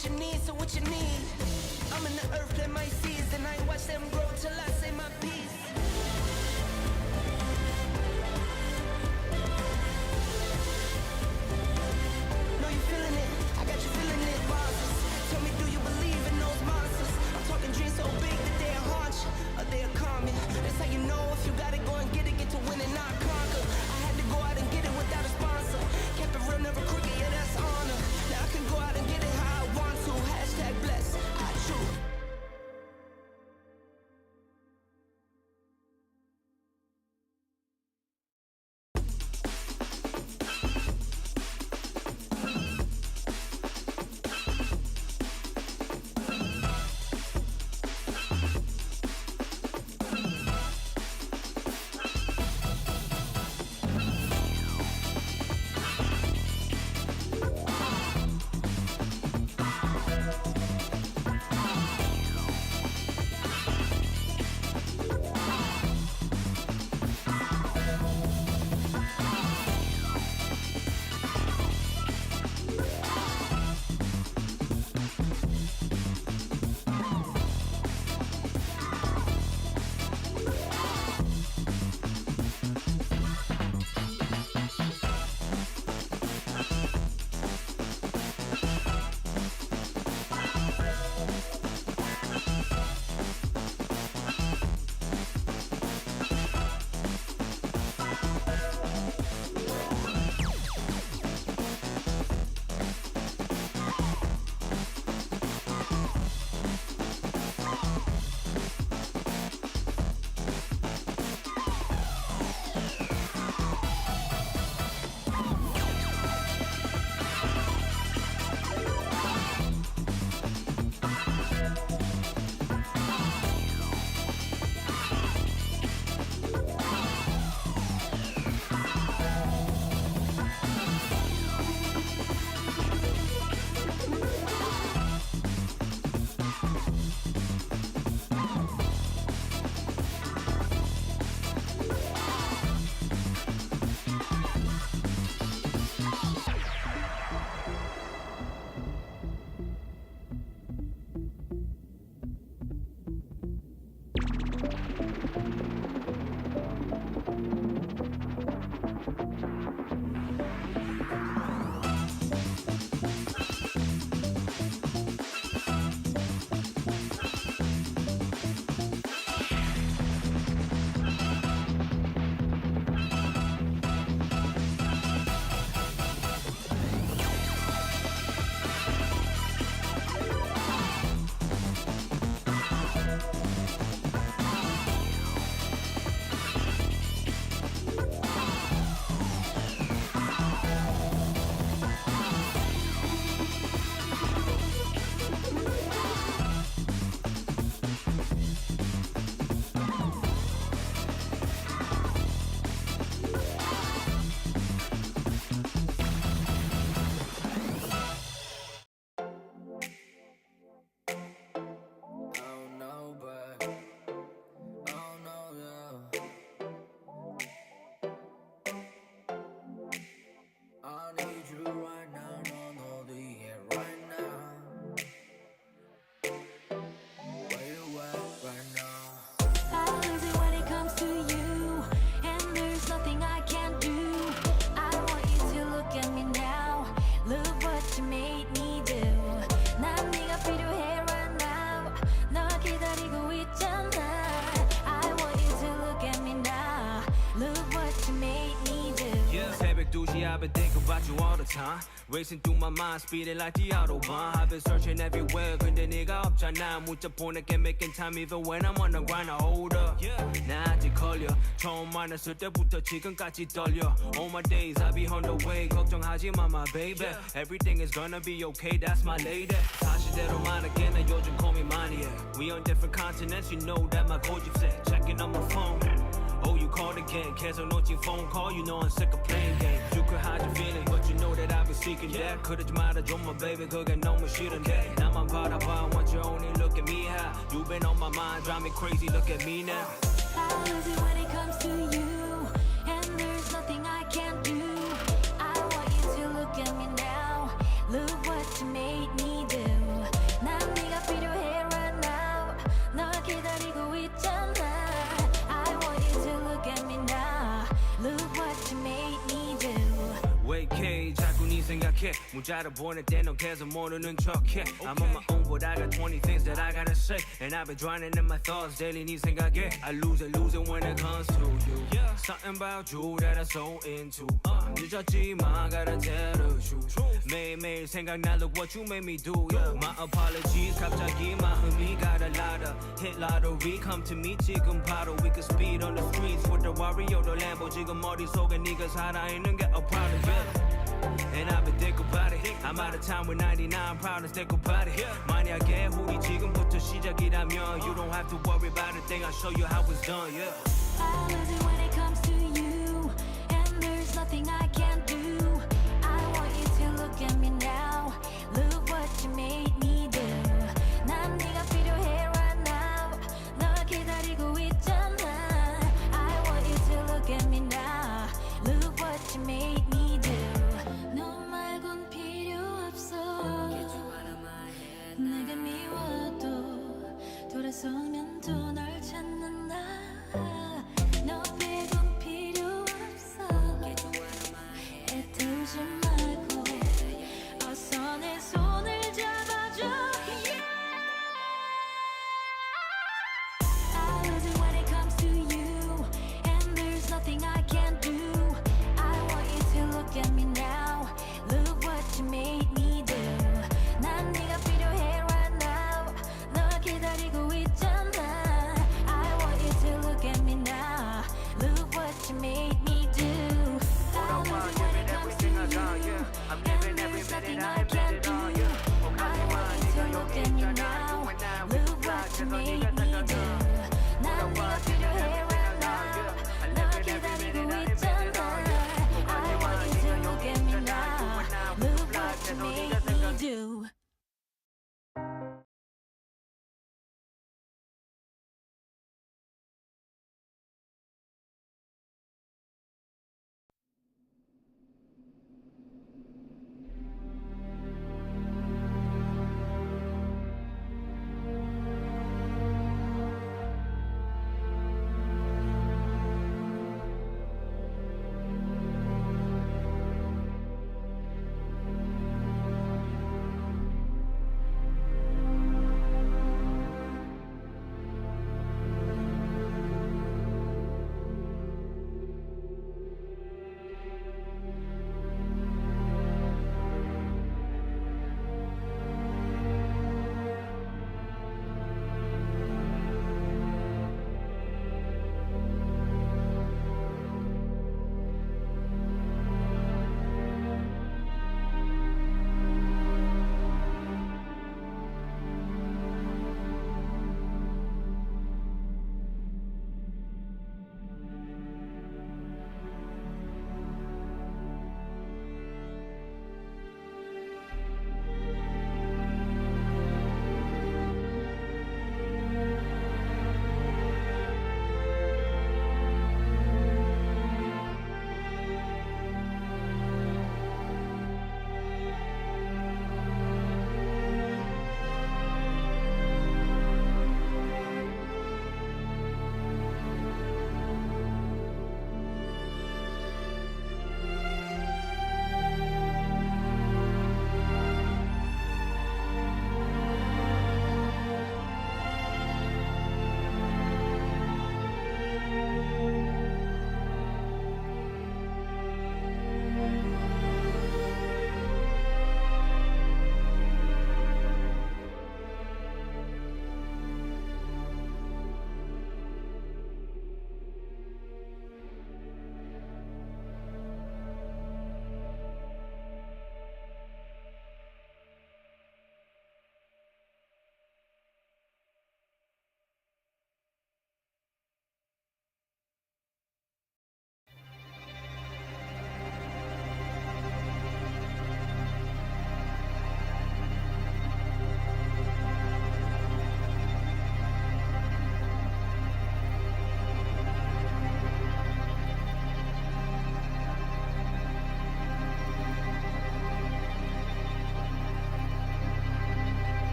what you need, so what you need. I'm in the earth, plant my seeds, and I ain't watch them grow till I say my piece. Know you feeling it, I got you feeling it. Bosses, tell me, do you believe in those monsters? I'm talking dreams so big that they'll haunt you, or they'll calm you. That's how you know if you gotta go and get it, get to win and not conquer. I had to go out and get it without a sponsor. Kept it real, never crooked, yeah, that's honor. Now I can go out and get it how I want to. Hashtag blessed, I choose. I've been thinking about you all the time. Racing through my mind, speeding like the Autobahn. I've been searching everywhere, 근데 네가 없잖아. 문자 보낼게 making time even when I'm on the grind. Hold up, 나 아직 걸려. 처음 만났을 때부터 지금까지 떨려. All my days I be on the way. 걱정하지 마, my baby. Everything is gonna be okay, that's my lady. 사실대로 말할게, 나 요즘 고민 많이 해. We on different continents, you know that my 고집세. Checking on my phone. Oh, you called again, 계속 놓친 phone call. You know I'm sick of playing games. You could hide your feelings, but you know that I've been seeking that. 그러지 말아줘, my baby, 그게 너무 싫은데. 나만 바라봐, I want you only look at me how. You've been on my mind, drive me crazy, look at me now. How is it when it comes to you? And there's nothing I can't do. I want you to look at me now. Look what you made me do. 부탁해 문자를 보낼 때 넌 계속 모르는 척해 I'm on my own but I got 20 things that I gotta say And I've been drowning in my thoughts daily 네 생각에 I lose it when it comes to you Something about you that I'm so into 늦었지만 gotta tell the truth 매일매일 생각나 look what you made me do My apologies 갑자기 마음이 got a lot of hit lottery Come to me 지금 바로 We could speed on the streets with the Wario the Lambo 지금 머릿속에 네가 살아있는 게 a problem And I've been think about it I'm out of time with 99 problems think about it 만약에 우리 지금부터 시작이라면 You don't have to worry about a thing I'll show you how it's done I lose it when it comes to you And there's nothing I can't do I want you to look at me now Look what you made me do 난 네가 필요해 right now 널 기다리고 있잖아 I want you to look at me now Look what you made me do 너 말곤 필요 없어 내가 미워도 돌아서면 또 널 찾는다 너 빼곤 필요 없어 애들지 말고 어서 내 손을 잡아줘 I lose it when it comes to you And there's nothing I can't do I want you to look at me now Look what you made me do 난 네가 필요해 right now 널 기다리고 있잖아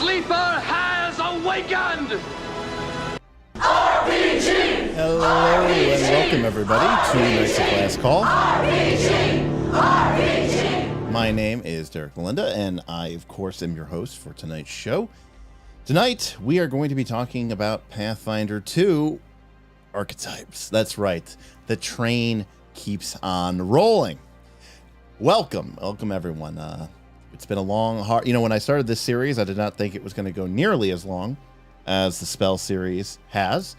sleeper has awakened! Hello and welcome everybody to Knights of Last Call. My name is Derek Melinda, and I, of course, am your host for tonight's show. Tonight, we are going to be talking about Pathfinder 2 Archetypes. That's right, the train keeps on rolling. Welcome everyone. It's been a long, hard. When I started this series, I did not think it was going to go nearly as long as the spell series has,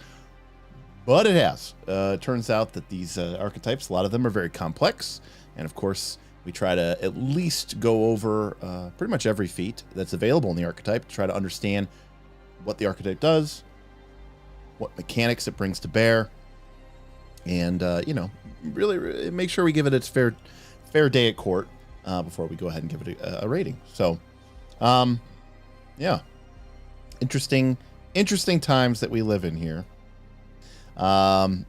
but it has. It turns out that these archetypes, a lot of them are very complex, and of course, we try to at least go over pretty much every feat that's available in the archetype to try to understand what the archetype does, what mechanics it brings to bear, and really make sure we give it its fair day at court before we go ahead and give it a rating. So, yeah, interesting times that we live in here. I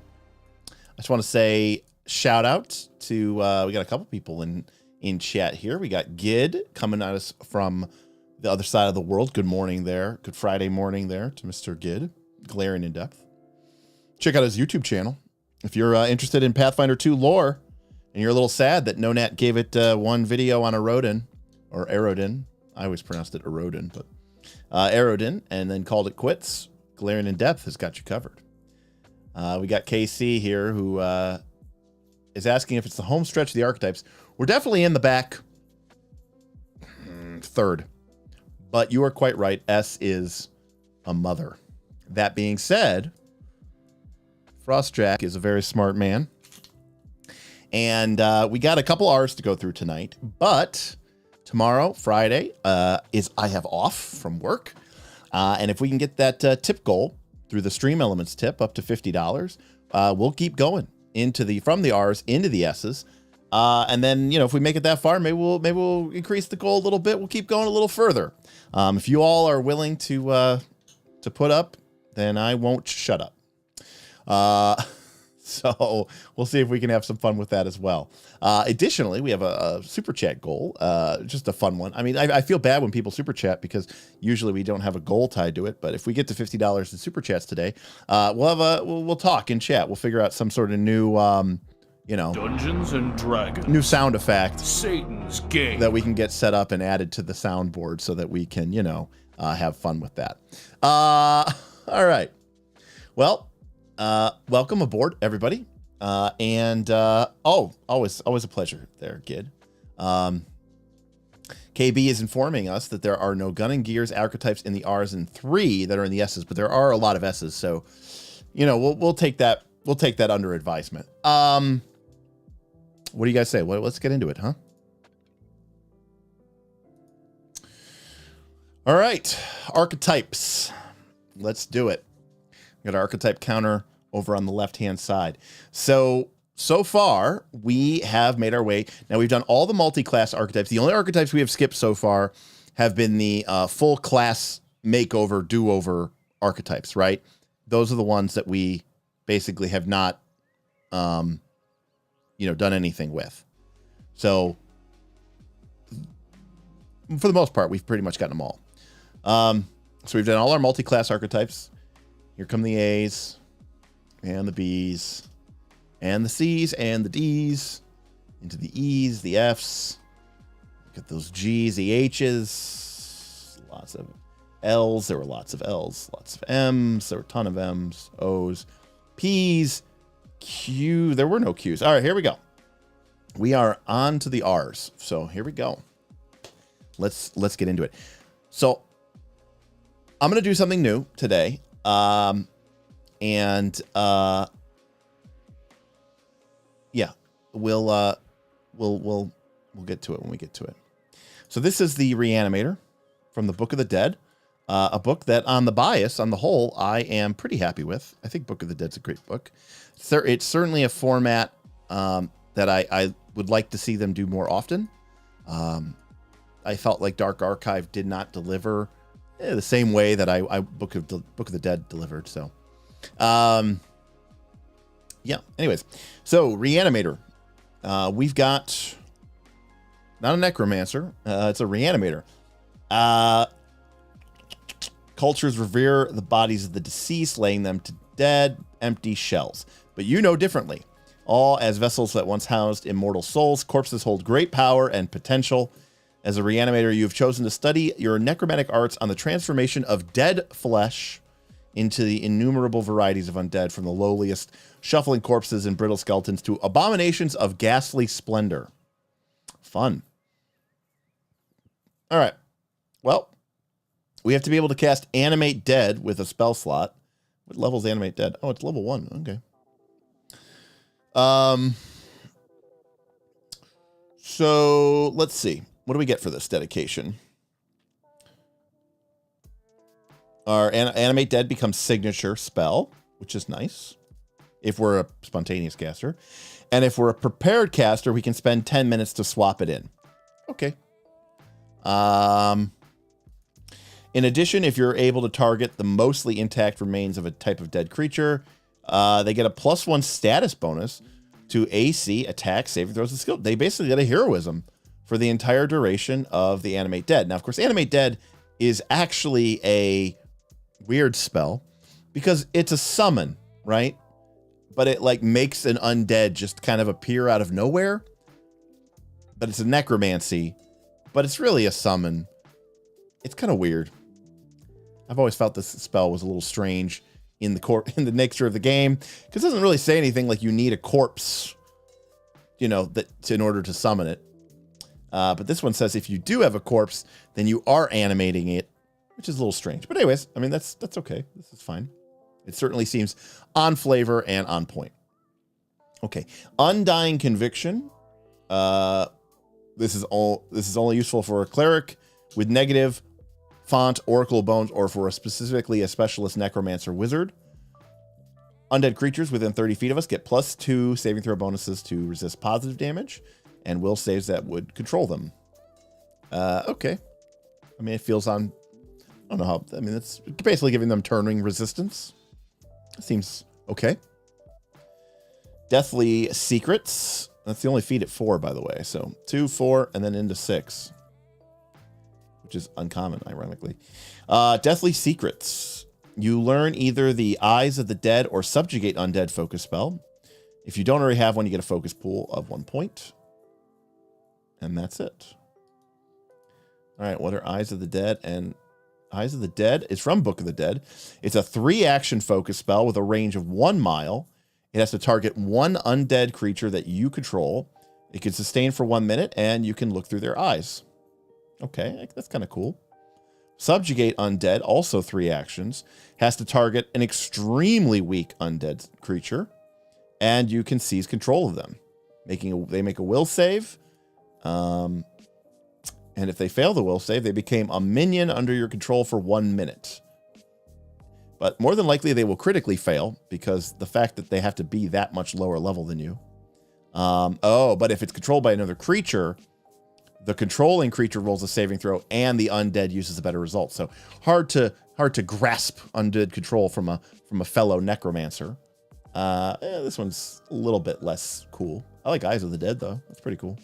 just want to say shout out to we got a couple people in chat here. We got Gid coming at us from the other side of the world. Good morning there. Good Friday morning there to Mr. Gid, glaring in depth. Check out his YouTube channel if you're interested in Pathfinder 2 lore and you're a little sad that NoNat gave it one video on Erodin, or Erodin. I always pronounced it Erodin, but Erodin, and then called it quits. Glaring in depth has got you covered. We got KC here who is asking if it's the home stretch of the archetypes. We're definitely in the back third, but you are quite right. S is a mother. That being said, Frostjack is a very smart man, and we got a couple R's to go through tonight, but tomorrow, Friday, I have off from work, and if we can get that tip goal through the Stream Elements tip up to $50, we'll keep going from the R's into the S's, and then if we make it that far, maybe we'll increase the goal a little bit. We'll keep going a little further. If you all are willing to put up, then I won't shut up. So we'll see if we can have some fun with that as well. Additionally, we have a super chat goal, just a fun one. I mean, I feel bad when people super chat because usually we don't have a goal tied to it. But if we get to $50 in super chats today, we'll talk in chat. We'll figure out some sort of new, Dungeons and Dragons. new sound effect Satan's game. that we can get set up and added to the soundboard so that we can, have fun with that. All right. Well, welcome aboard, everybody. Always a pleasure there, Gid. KB is informing us that there are no gun and gears archetypes in the R's and 3 that are in the S's, but there are a lot of S's. So, we'll take that. We'll take that under advisement. What do you guys say? Let's get into it, huh? All right, archetypes. Let's do it. Got our archetype counter over on the left-hand side. So far, we have made our way. Now, we've done all the multi-class archetypes. The only archetypes we have skipped so far have been the full class makeover, do-over archetypes, right? Those are the ones that we basically have not, done anything with. So, for the most part, we've pretty much gotten them all. So we've done all our multi-class archetypes. Here come the A's and the B's and the C's and the D's into the E's, the F's. Look at those G's, the H's, lots of L's. There were lots of L's, lots of M's. There were a ton of M's, O's, P's, Q. There were no Q's. All right, here we go. We are on to the R's. So here we go. Let's get into it. So I'm going to do something new today. Yeah, we'll get to it when we get to it. So this is the Reanimator from the Book of the Dead, a book that on the whole, I am pretty happy with. I think Book of the Dead's a great book. It's certainly a format that I would like to see them do more often. I felt like Dark Archive did not deliver the same way that I Book of the Dead delivered. So, yeah. Anyways, so Reanimator, we've got not a necromancer. It's a Reanimator. Cultures revere the bodies of the deceased, laying them to dead, empty shells. But you know differently. All as vessels that once housed immortal souls, corpses hold great power and potential. As a reanimator, you have chosen to study your necromantic arts on the transformation of dead flesh into the innumerable varieties of undead, from the lowliest shuffling corpses and brittle skeletons to abominations of ghastly splendor. Fun. All right. Well, we have to be able to cast Animate Dead with a spell slot. What level is Animate Dead? Oh, it's level 1. Okay. So let's see. What do we get for this dedication? Our Animate Dead becomes signature spell, which is nice if we're a spontaneous caster. And if we're a prepared caster, we can spend 10 minutes to swap it in. Okay. In addition, if you're able to target the mostly intact remains of a type of dead creature, they get a +1 status bonus to AC, attack, saving throws, and skill. They basically get a heroism for the entire duration of the Animate Dead. Now, of course, Animate Dead is actually a weird spell because it's a summon, right? But it like makes an undead just kind of appear out of nowhere. But it's a necromancy, but it's really a summon. It's kind of weird. I've always felt this spell was a little strange in the nature of the game, because it doesn't really say anything like you need a corpse, you know, in order to summon it. But this one says if you do have a corpse, then you are animating it, which is a little strange. But anyways, I mean, that's okay. This is fine. It certainly seems on flavor and on point. Okay. Undying Conviction. This is only useful for a cleric with negative font, oracle bones, or for specifically a specialist necromancer wizard. Undead creatures within 30 feet of us get +2 saving throw bonuses to resist positive damage, and will saves that would control them. Okay. I mean, it feels on... I don't know how... I mean, it's basically giving them turning resistance. Seems okay. Deathly Secrets. That's the only feat at 4, by the way. So 2, 4, and then into 6. Which is uncommon, ironically. Deathly Secrets. You learn either the Eyes of the Dead or Subjugate Undead focus spell. If you don't already have one, you get a focus pool of 1 point. And that's it. All right, what are Eyes of the Dead? And Eyes of the Dead is from Book of the Dead. It's a 3-action focus spell with a range of 1 mile. It has to target 1 undead creature that you control. It can sustain for 1 minute, and you can look through their eyes. Okay, that's kind of cool. Subjugate Undead, also 3 actions, has to target an extremely weak undead creature, and you can seize control of them. They make a will save. And if they fail the will save, they become a minion under your control for 1 minute. But more than likely, they will critically fail because the fact that they have to be that much lower level than you. But if it's controlled by another creature, the controlling creature rolls a saving throw and the undead uses a better result. So hard to grasp undead control from a fellow necromancer. This one's a little bit less cool. I like Eyes of the Dead, though. That's pretty cool.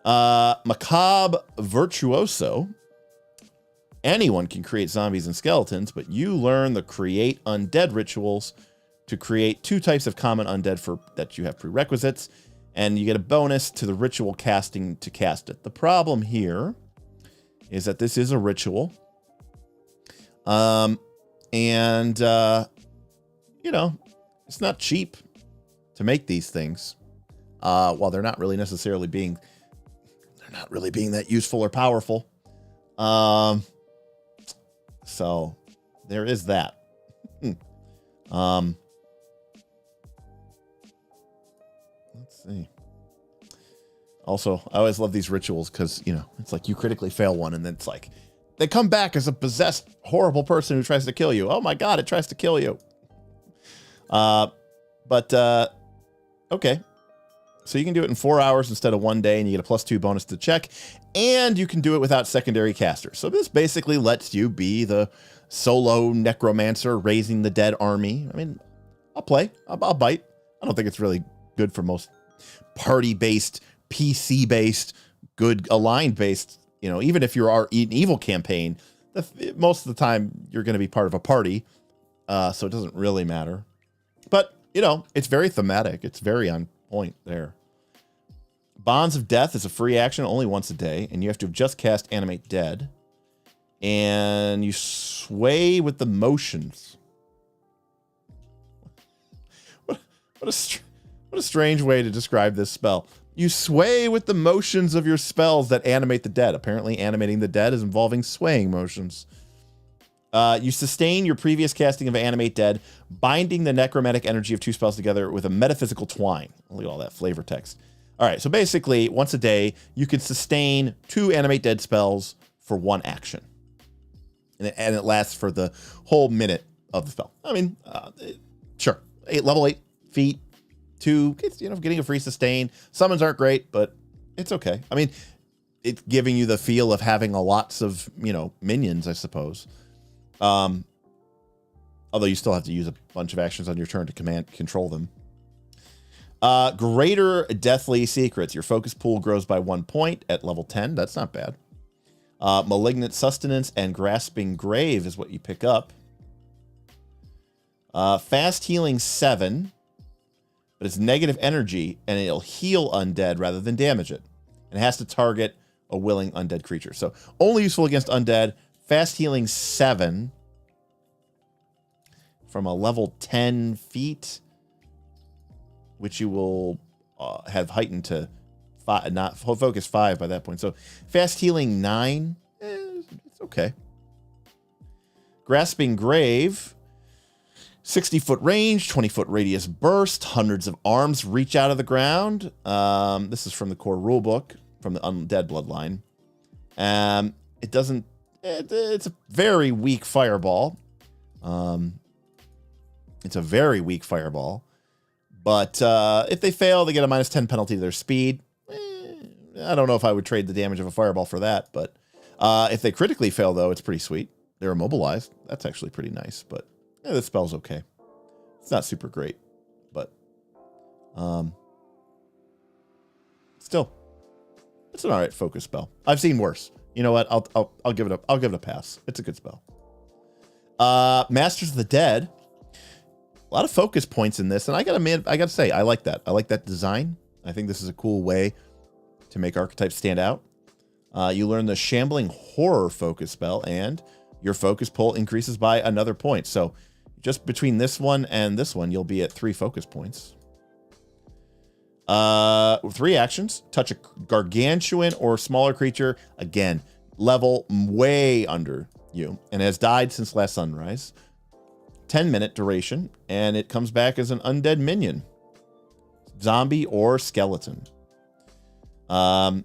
Macabre Virtuoso. Anyone can create zombies and skeletons, but you learn the create undead rituals to create 2 types of common undead that you have prerequisites, and you get a bonus to the ritual casting to cast it. The problem here is that this is a ritual. It's not cheap to make these things. While they're not really necessarily being that useful or powerful. So there is that. Let's see. Also, I always love these rituals because, it's like you critically fail one and then it's like they come back as a possessed, horrible person who tries to kill you. Oh my God, it tries to kill you. Okay. So you can do it in 4 hours instead of 1 day, and you get a +2 bonus to check, and you can do it without secondary casters. So this basically lets you be the solo necromancer raising the dead army. I mean, I'll play. I'll bite. I don't think it's really good for most party-based, PC-based, good aligned-based, even if you're an evil campaign, most of the time you're going to be part of a party, so it doesn't really matter. But, you know, it's very thematic. It's very on point there. Bonds of Death is a free action only once a day, and you have to have just cast Animate Dead. And you sway with the motions. What a strange way to describe this spell. You sway with the motions of your spells that animate the dead. Apparently, animating the dead is involving swaying motions. You sustain your previous casting of Animate Dead, binding the necromantic energy of 2 spells together with a metaphysical twine. Look at all that flavor text. All right, so basically, once a day, you can sustain 2 Animate Dead spells for 1 action. And it lasts for the whole minute of the spell. I mean, sure. Level 8 feat, 2, you know, getting a free sustain. Summons aren't great, but it's okay. I mean, it's giving you the feel of having lots of, you know, minions, I suppose. Although you still have to use a bunch of actions on your turn to control them. Greater Deathly Secrets. Your focus pool grows by 1 point at level 10. That's not bad. Malignant Sustenance and Grasping Grave is what you pick up. Fast Healing 7, but it's negative energy, and it'll heal undead rather than damage it. And it has to target a willing undead creature. So only useful against undead. Fast Healing 7 from a level 10 feat, which you will have heightened to 5, not focus 5 by that point. So Fast Healing 9, it's okay. Grasping Grave, 60-foot range, 20-foot radius burst, hundreds of arms reach out of the ground. This is from the core rulebook, from the Undead Bloodline. It's a very weak fireball. It's a very weak fireball. But if they fail, they get a -10 penalty to their speed. I don't know if I would trade the damage of a fireball for that, but if they critically fail, though, it's pretty sweet. They're immobilized. That's actually pretty nice, but this spell's okay. It's not super great, but still, it's an all right focus spell. I've seen worse. You know what? I'll give it a pass. It's a good spell. Masters of the Dead. A lot of focus points in this, and I gotta say, I like that. I like that design. I think this is a cool way to make archetypes stand out. You learn the Shambling Horror focus spell, and your focus pull increases by another point. So just between this one and this one, you'll be at 3 focus points. 3 actions. Touch a gargantuan or smaller creature. Again, level way under you, and has died since last sunrise. 10-minute duration, and it comes back as an undead minion. Zombie or skeleton. And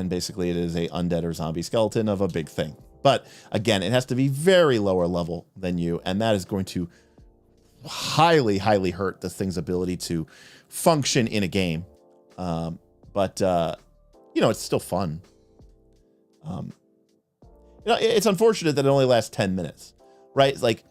basically it is a undead or zombie skeleton of a big thing. But again, it has to be very lower level than you, and that is going to highly, highly hurt this thing's ability to function in a game. But you know, it's still fun. You know, it's unfortunate that it only lasts 10 minutes, right? Like,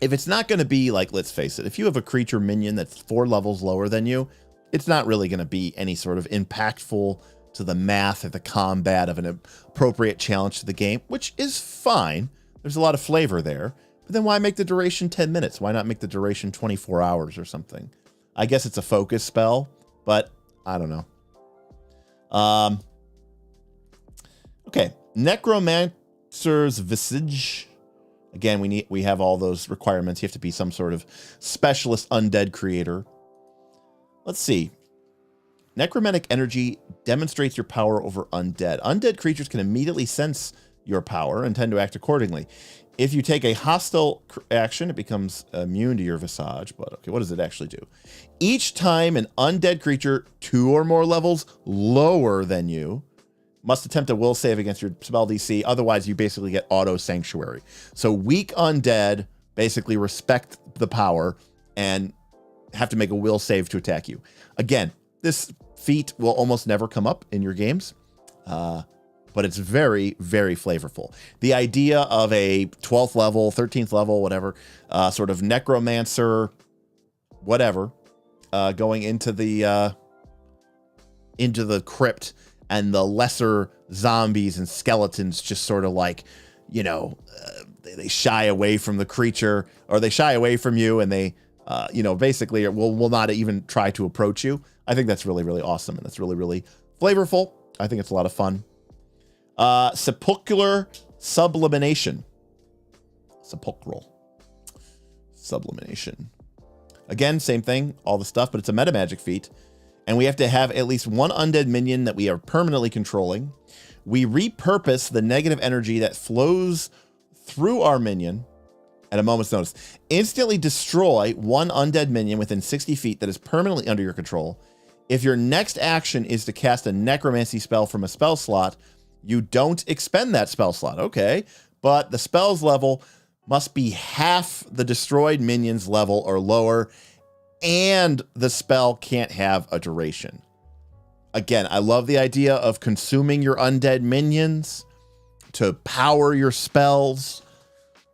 if it's not going to be like, let's face it, if you have a creature minion that's 4 levels lower than you, it's not really going to be any sort of impactful to the math or the combat of an appropriate challenge to the game, which is fine. There's a lot of flavor there. But then why make the duration 10 minutes? Why not make the duration 24 hours or something? I guess it's a focus spell, but I don't know. Okay, Necromancer's Visage. Again, we have all those requirements. You have to be some sort of specialist undead creator. Let's see. Necromantic energy demonstrates your power over undead. Undead creatures can immediately sense your power and tend to act accordingly. If you take a hostile action, it becomes immune to your visage. But okay, what does it actually do? Each time an undead creature 2 or more levels lower than you must attempt a will save against your spell DC. Otherwise, you basically get auto sanctuary. So weak undead basically respect the power and have to make a will save to attack you. Again, this feat will almost never come up in your games, but it's very, very flavorful. The idea of a 12th level, 13th level, whatever, sort of necromancer, whatever, going into the crypt, and the lesser zombies and skeletons just sort of like, you know, they shy away from the creature, or they shy away from you, and they, you know, basically will not even try to approach you. I think that's really, really awesome, and that's really, really flavorful. I think it's a lot of fun. Sepulchral sublimation. Sepulchral sublimation. Again, same thing, all the stuff, but it's a meta magic feat. And we have to have at least one undead minion that we are permanently controlling. We repurpose the negative energy that flows through our minion at a moment's notice. Instantly destroy one undead minion within 60 feet that is permanently under your control. If your next action is to cast a necromancy spell from a spell slot, you don't expend that spell slot. Okay, but the spell's level must be half the destroyed minion's level or lower, and the spell can't have a duration. Again, I love the idea of consuming your undead minions to power your spells.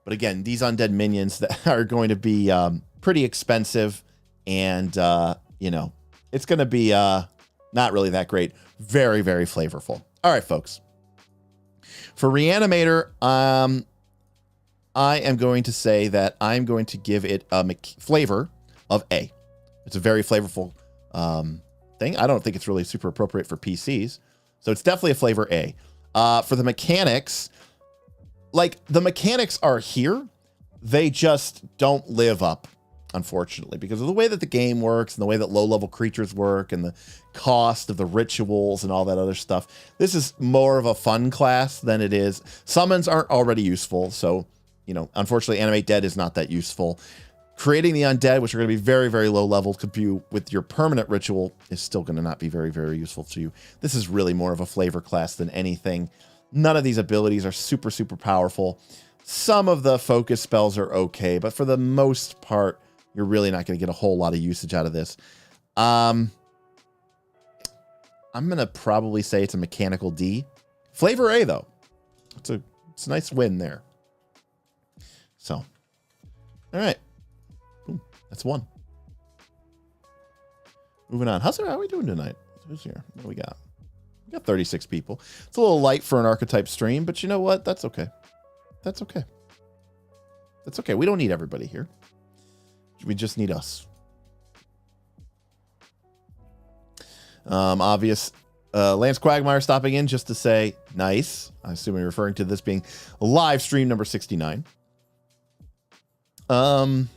But again, these undead minions that are going to be pretty expensive, and, you know, it's going to be not really that great. Very, very flavorful. All right, folks. For Reanimator, I am going to say that I'm going to give it a flavor of A. It's a very flavorful thing. I don't think it's really super appropriate for PCs, so it's definitely a flavor A. For the mechanics, like, the mechanics are here. They just don't live up, unfortunately, because of the way that the game works and the way that low-level creatures work and the cost of the rituals and all that other stuff. This is more of a fun class than it is. Summons aren't already useful, so, you know, unfortunately, Animate Dead is not that useful. Creating the undead, which are going to be very, very low level, could be with your permanent ritual, is still going to not be very, very useful to you. This is really more of a flavor class than anything. None of these abilities are super, super powerful. Some of the focus spells are okay, but for the most part, you're really not going to get a whole lot of usage out of this. I'm going to probably say it's a mechanical D. Flavor A, though. It's a nice win there. So, all right. Ooh, that's one. Moving on. How are we doing tonight? Who's here? What do we got? We got 36 people. It's a little light for an archetype stream, but you know what? That's okay. That's okay. That's okay. We don't need everybody here. We just need us. Obvious. Lance Quagmire stopping in just to say nice. I assume you're referring to this being live stream number 69. If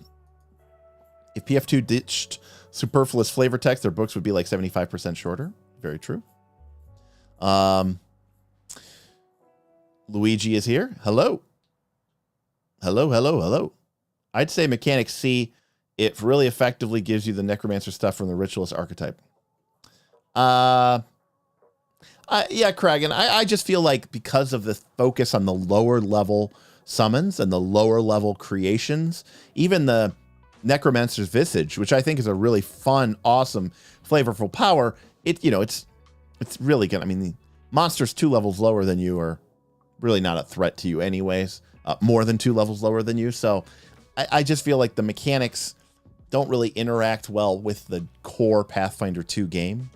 PF2 ditched superfluous flavor text, their books would be like 75% shorter. Very true. Luigi is here. Hello. Hello, hello, hello. I'd say Mechanic C. It really effectively gives you the Necromancer stuff from the Ritualist archetype. Yeah, Craig, and I just feel like because of the focus on the lower level summons and the lower level creations, even the Necromancer's Visage, which I think is a really fun, awesome, flavorful power, it's really good. I mean, the monsters 2 levels lower than you are really not a threat to you anyways, more than 2 levels lower than you. So I just feel like the mechanics don't really interact well with the core Pathfinder 2 game.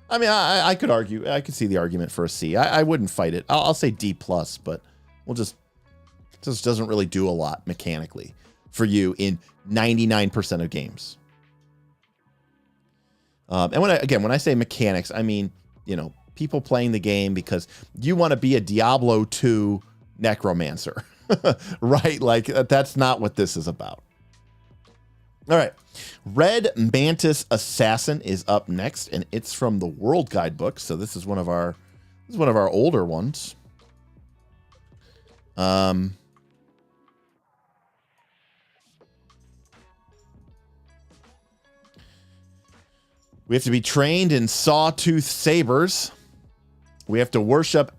I mean, I could argue, I could see the argument for a C. I wouldn't fight it. I'll say D+, but we'll just doesn't really do a lot mechanically for you in 99% of games. And when I say mechanics, I mean, people playing the game because you want to be a Diablo 2 necromancer, right? Like, that's not what this is about. All right. Red Mantis Assassin is up next, and it's from the World Guidebook. So this is one of our older ones. We have to be trained in sawtooth sabers. We have to worship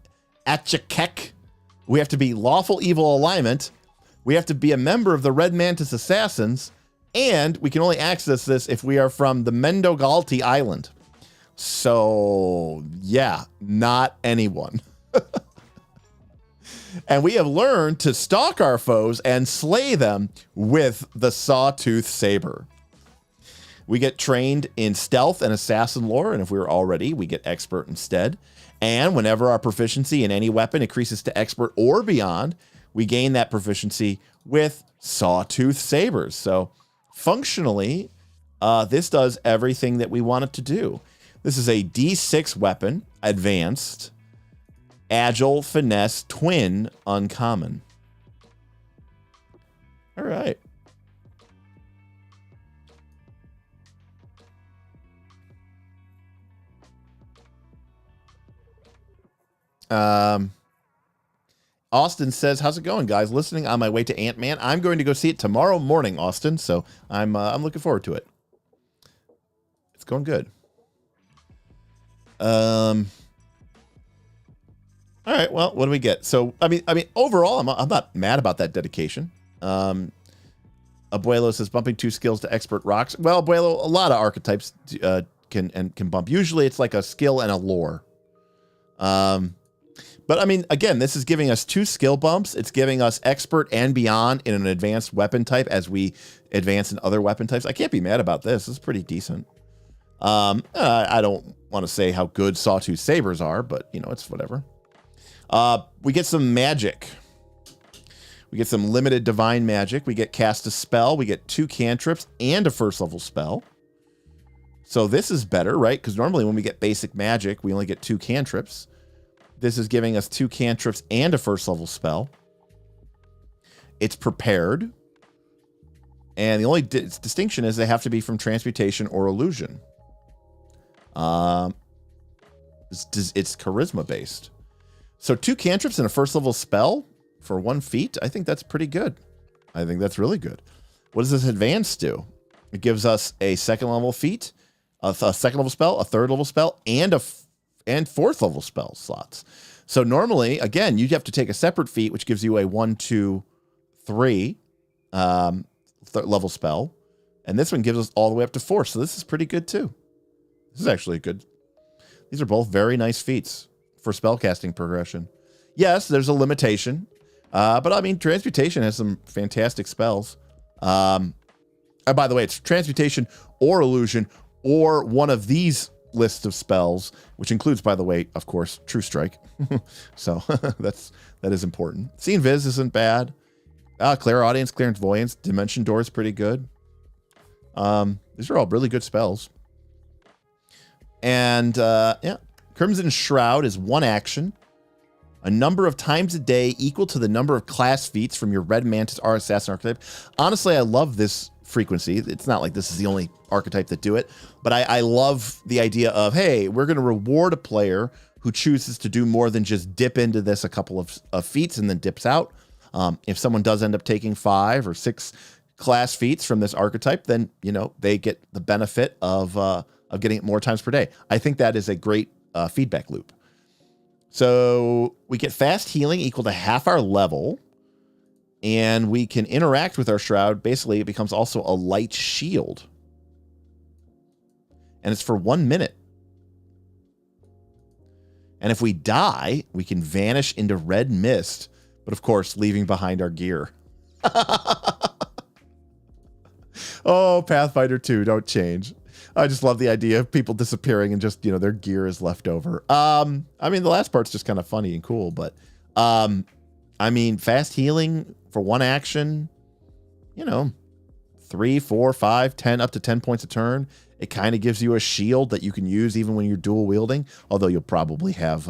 Achakek. We have to be lawful evil alignment. We have to be a member of the Red Mantis Assassins. And we can only access this if we are from the Mendogalti Island. So, yeah, not anyone. And we have learned to stalk our foes and slay them with the sawtooth saber. We get trained in stealth and assassin lore, and if we were already, we get expert instead. And whenever our proficiency in any weapon increases to expert or beyond, we gain that proficiency with sawtooth sabers. So functionally, this does everything that we want it to do. This is a D6 weapon, advanced, agile, finesse, twin, uncommon. All right. Austin says, how's it going, guys? Listening on my way to Ant-Man. I'm going to go see it tomorrow morning, Austin. So I'm looking forward to it. It's going good. All right. Well, what do we get? So, I mean, overall, I'm not mad about that dedication. Abuelo says bumping 2 skills to expert rocks. Well, Abuelo, a lot of archetypes can bump. Usually it's like a skill and a lore. But I mean, again, this is giving us 2 skill bumps. It's giving us expert and beyond in an advanced weapon type as we advance in other weapon types. I can't be mad about this. This is pretty decent. I don't want to say how good sawtooth sabers are, but you know, it's whatever. We get some magic. We get some limited divine magic. We get cast a spell. We get 2 cantrips and a first level spell. So this is better, right? Because normally when we get basic magic, we only get 2 cantrips. This is giving us 2 cantrips and a first level spell. It's prepared. And the only distinction is they have to be from transmutation or illusion. It's charisma based. So 2 cantrips and a first level spell for 1 feat. I think that's pretty good. I think that's really good. What does this advance do? It gives us a 2nd level feat, a 2nd level spell, a 3rd level spell, and 4th level spell slots. So normally, again, you'd have to take a separate feat, which gives you a 1, 2, 3 level spell. And this one gives us all the way up to 4. So this is pretty good too. This is actually good. These are both very nice feats for spellcasting progression. Yes, there's a limitation. But I mean, transmutation has some fantastic spells. By the way, it's transmutation or illusion or one of these lists of spells, which includes, by the way, of course, True Strike. So that is important. See Invis isn't bad. Clairaudience, Clairvoyance, Dimension Door is pretty good. These are all really good spells. And yeah, Crimson Shroud is 1 action. A number of times a day equal to the number of class feats from your Red Mantis or Assassin archetype. Honestly, I love this frequency. It's not like this is the only archetype that do it, but I love the idea of, hey, we're going to reward a player who chooses to do more than just dip into this a couple of feats and then dips out. If someone does end up taking 5 or 6 class feats from this archetype, then, you know, they get the benefit of getting it more times per day. I think that is a great feedback loop. So we get fast healing equal to half our level, and we can interact with our shroud. Basically, it becomes also a light shield. And it's for 1 minute. And if we die, we can vanish into red mist, but of course, leaving behind our gear. Oh, Pathfinder 2, don't change. I just love the idea of people disappearing and just, you know, their gear is left over. I mean, the last part's just kind of funny and cool, but I mean, fast healing for 1 action, you know, 3, 4, 5, 10, up to 10 points a turn. It kind of gives you a shield that you can use even when you're dual wielding, although you'll probably have,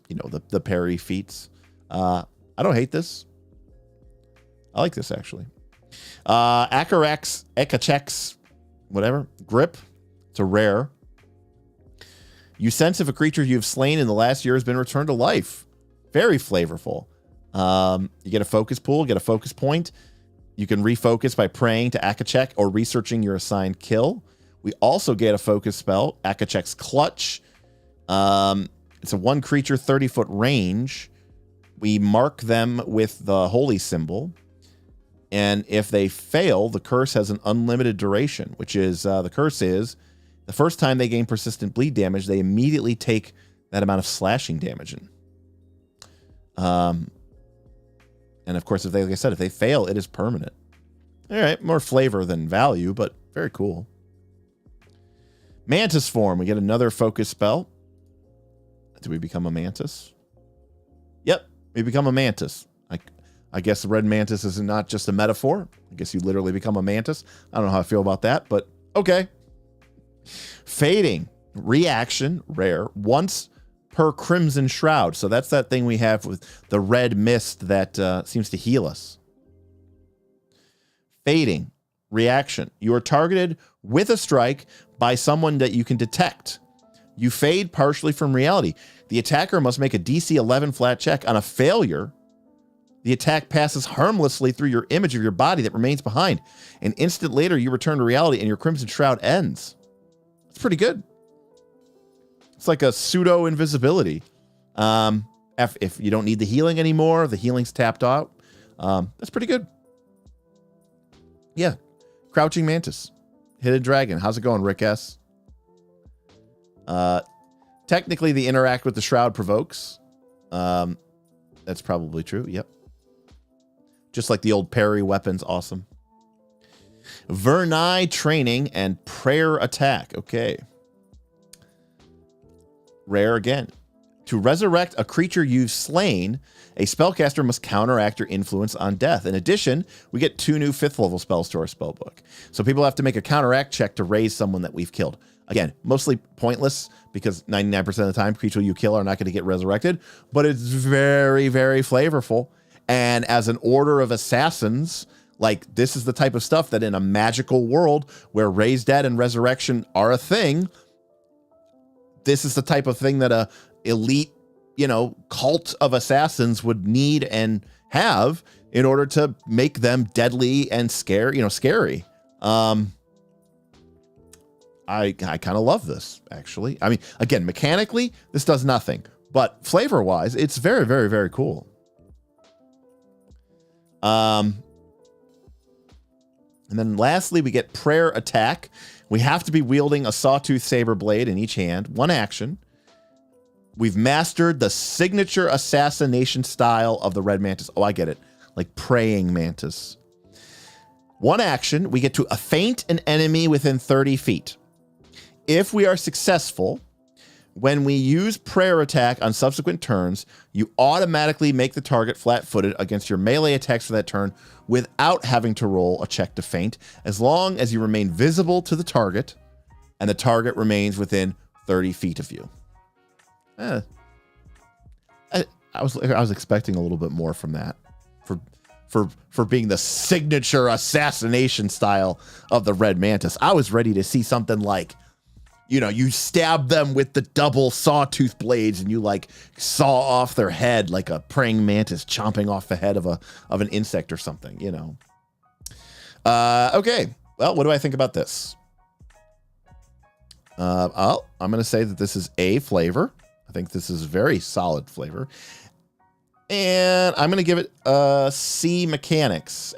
you know, the parry feats. I don't hate this. I like this, actually. Akachek's, whatever, grip. It's a rare. You sense if a creature you've slain in the last year has been returned to life. Very flavorful. You get a focus pool, get a focus point. You can refocus by praying to Akachek or researching your assigned kill. We also get a focus spell, Akachek's Clutch. It's a 1 creature 30-foot range. We mark them with the holy symbol. And if they fail, the curse has an unlimited duration, which is, the curse is, the first time they gain persistent bleed damage, they immediately take that amount of slashing damage. And of course, if they, like I said, if they fail, it is permanent. All right, more flavor than value, but very cool. Mantis form, we get another focus spell. Do we become a mantis? Yep, we become a mantis. I guess the red mantis is not just a metaphor. I guess you literally become a mantis. I don't know how I feel about that, but okay. Fading. Reaction. Rare. Once per crimson shroud. So that's that thing we have with the red mist that seems to heal us. Fading. Reaction. You are targeted with a strike by someone that you can detect. You fade partially from reality. The attacker must make a DC 11 flat check. On a failure, the attack passes harmlessly through your image of your body that remains behind. An instant later, you return to reality and your crimson shroud ends. It's pretty good. It's like a pseudo invisibility. If you don't need the healing anymore, the healing's tapped out. That's pretty good. Yeah. Crouching Mantis. Hidden Dragon. How's it going, Rick S? Technically, the interact with the shroud provokes. That's probably true. Yep. Just like the old parry weapons. Awesome. Verni training and prayer attack. Okay. Rare again. To resurrect a creature you've slain, a spellcaster must counteract your influence on death. In addition, we get 2 new 5th level spells to our spellbook. So people have to make a counteract check to raise someone that we've killed. Again, mostly pointless because 99% of the time, creatures you kill are not going to get resurrected, but it's very, very flavorful. And as an order of assassins, like this is the type of stuff that in a magical world where raise dead and resurrection are a thing, this is the type of thing that a elite, cult of assassins would need and have in order to make them deadly and scary. I kind of love this, actually. I mean, again, mechanically, this does nothing, but flavor-wise, it's very, very, very cool. And then lastly, we get prayer attack. We have to be wielding a sawtooth saber blade in each hand. 1 action. We've mastered the signature assassination style of the red mantis. Oh, I get it. Like praying mantis. 1 action. We get to feint an enemy within 30 feet. If we are successful, when we use prayer attack on subsequent turns, you automatically make the target flat-footed against your melee attacks for that turn without having to roll a check to feint, as long as you remain visible to the target and the target remains within 30 feet of you. I was expecting a little bit more from that for being the signature assassination style of the red mantis. I was ready to see something like, you stab them with the double sawtooth blades and you like saw off their head like a praying mantis chomping off the head of an insect or something, Okay. Well, what do I think about this? I'm going to say that this is A, flavor. I think this is very solid flavor. And I'm going to give it C, mechanics.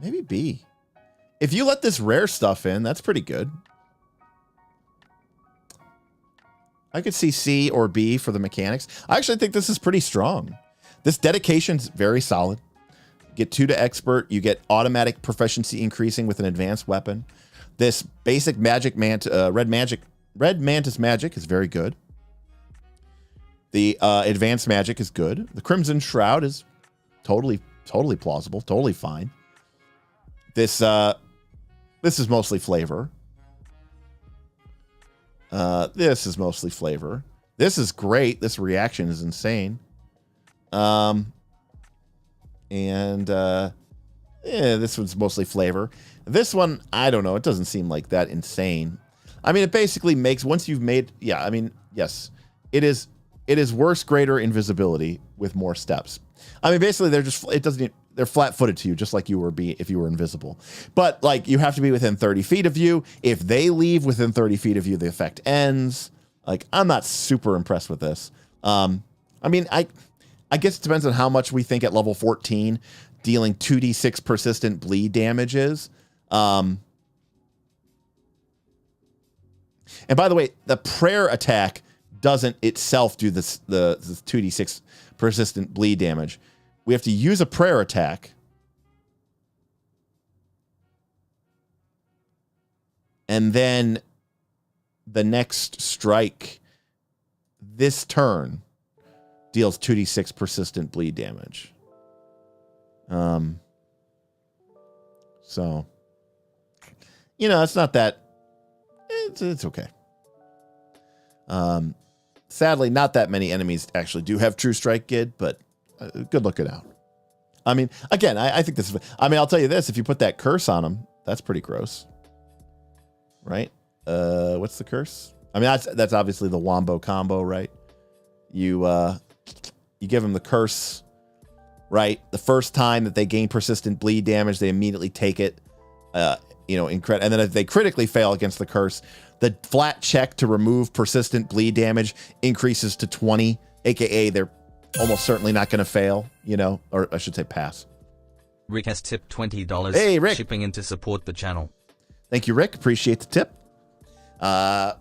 Maybe B. If you let this rare stuff in, that's pretty good. I could see C or B for the mechanics. I actually think this is pretty strong. This dedication's very solid. Get 2 to expert. You get automatic proficiency increasing with an advanced weapon. This basic magic red mantis magic is very good. The advanced magic is good. The crimson shroud is totally plausible, totally fine. This is mostly flavor. This is mostly flavor. This is great. This reaction is insane. This one's mostly flavor. This one, I don't know. It doesn't seem like that insane. I mean, it basically makes, once you've made, yes, it is worse, greater invisibility with more steps. I mean, basically they're flat-footed to you, just like you were if you were invisible. But like, you have to be within 30 feet of you. If they leave within 30 feet of you, the effect ends. Like, I'm not super impressed with this. I mean, I guess it depends on how much we think at level 14 dealing 2d6 persistent bleed damage is. And by the way, the prayer attack doesn't itself do the 2d6 persistent bleed damage. We have to use a prayer attack. And then the next strike this turn deals 2d6 persistent bleed damage. So, it's not that. It's okay. Sadly, not that many enemies actually do have True Strike, Gid, but good looking out. I mean, again, I think this is. I mean, I'll tell you this: if you put that curse on him, that's pretty gross, right? What's the curse? I mean, that's obviously the wombo combo, right? You give them the curse, right? The first time that they gain persistent bleed damage, they immediately take it, and then if they critically fail against the curse, the flat check to remove persistent bleed damage increases to 20, aka they're almost certainly not going to fail, or I should say pass. Rick has tipped $20. Hey, Rick. Shipping in to support the channel. Thank you, Rick. Appreciate the tip.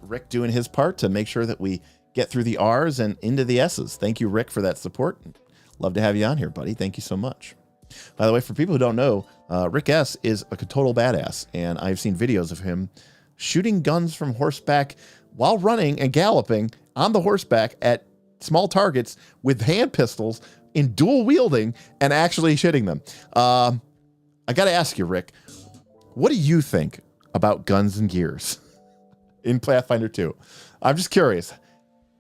Rick doing his part to make sure that we get through the R's and into the S's. Thank you, Rick, for that support. Love to have you on here, buddy. Thank you so much. By the way, for people who don't know, Rick S. is a total badass, and I've seen videos of him shooting guns from horseback while running and galloping on the horseback at small targets with hand pistols in dual wielding and actually hitting them. I got to ask you, Rick, what do you think about guns and gears in Pathfinder 2? I'm just curious.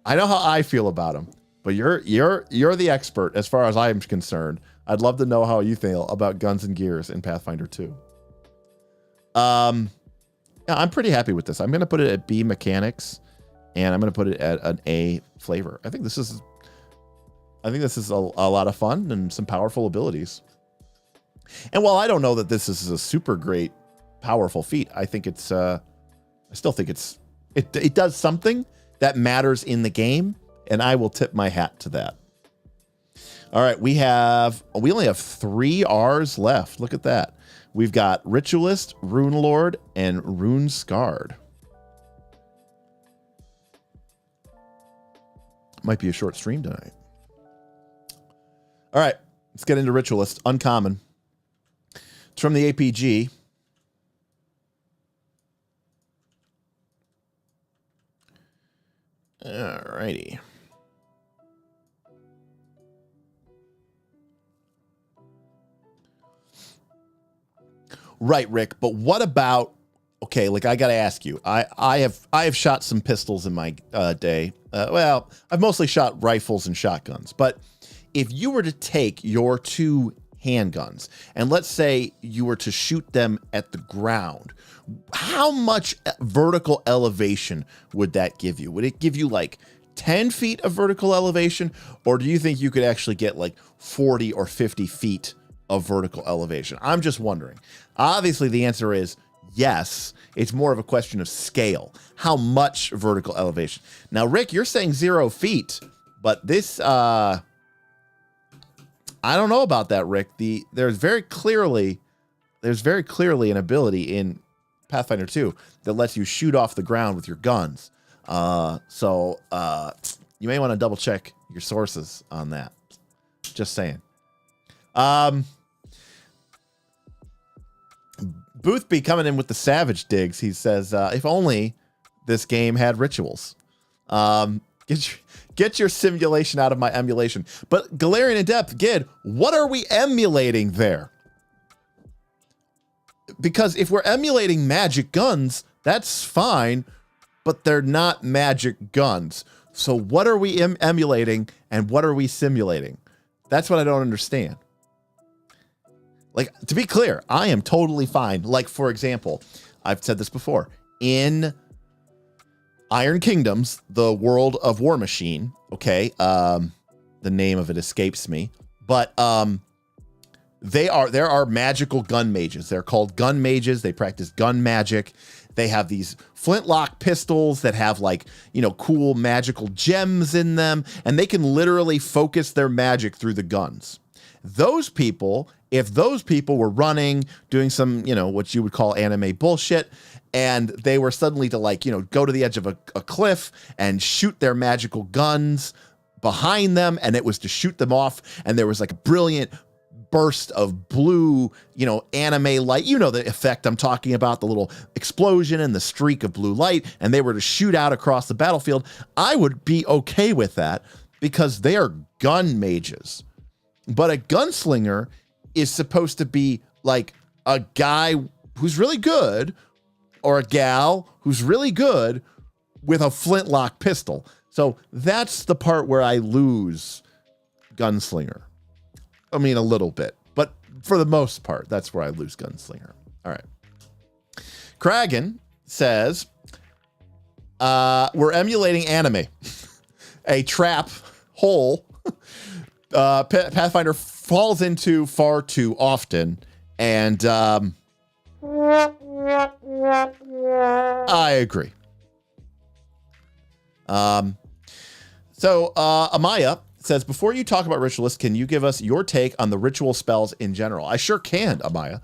I know how I feel about them, but you're the expert as far as I'm concerned. I'd love to know how you feel about guns and gears in Pathfinder 2. Yeah, I'm pretty happy with this. I'm going to put it at B mechanics, and I'm going to put it at an A flavor. I think this is a lot of fun and some powerful abilities. And while I don't know that this is a super great, powerful feat, I think it's I still think it does something that matters in the game, and I will tip my hat to that. All right, we only have 3 R's left. Look at that. We've got Ritualist, Rune Lord, and Rune Scarred. Might be a short stream tonight. All right, let's get into Ritualist. Uncommon. It's from the APG. All righty. Right, Rick, but what about, okay, like I got to ask you, I have shot some pistols in my day. Well, I've mostly shot rifles and shotguns, but if you were to take your 2 handguns and let's say you were to shoot them at the ground, how much vertical elevation would that give you? Would it give you like 10 feet of vertical elevation, or do you think you could actually get like 40 or 50 feet of vertical elevation? I'm just wondering. Obviously, the answer is yes. It's more of a question of scale. How much vertical elevation? Now, Rick, you're saying 0 feet, but this, I don't know about that, Rick. There's very clearly an ability in Pathfinder 2 that lets you shoot off the ground with your guns. So you may want to double check your sources on that. Just saying. Boothby coming in with the savage digs. He says, if only this game had rituals. Get your simulation out of my emulation. But Galarian Adept, Gid, what are we emulating there? Because if we're emulating magic guns, that's fine, but they're not magic guns. So what are we emulating and what are we simulating? That's what I don't understand. Like, to be clear, I am totally fine. Like, for example, I've said this before. In Iron Kingdoms, the world of War Machine, okay, the name of it escapes me, but there are magical gun mages. They're called gun mages. They practice gun magic. They have these flintlock pistols that have like, cool magical gems in them, and they can literally focus their magic through the guns. Those people, if those people were running, doing some, what you would call anime bullshit, and they were suddenly to go to the edge of a cliff and shoot their magical guns behind them, and it was to shoot them off, and there was like a brilliant burst of blue, anime light. You know the effect I'm talking about, the little explosion and the streak of blue light, and they were to shoot out across the battlefield, I would be okay with that because they are gun mages. But a gunslinger is supposed to be like a guy who's really good or a gal who's really good with a flintlock pistol. So that's the part where I lose gunslinger. I mean, a little bit, but for the most part, that's where I lose gunslinger. All right. Kragan says, we're emulating anime. A trap hole Pathfinder falls into far too often. And I agree. So Amaya says, before you talk about Ritualist, can you give us your take on the ritual spells in general? I sure can, Amaya.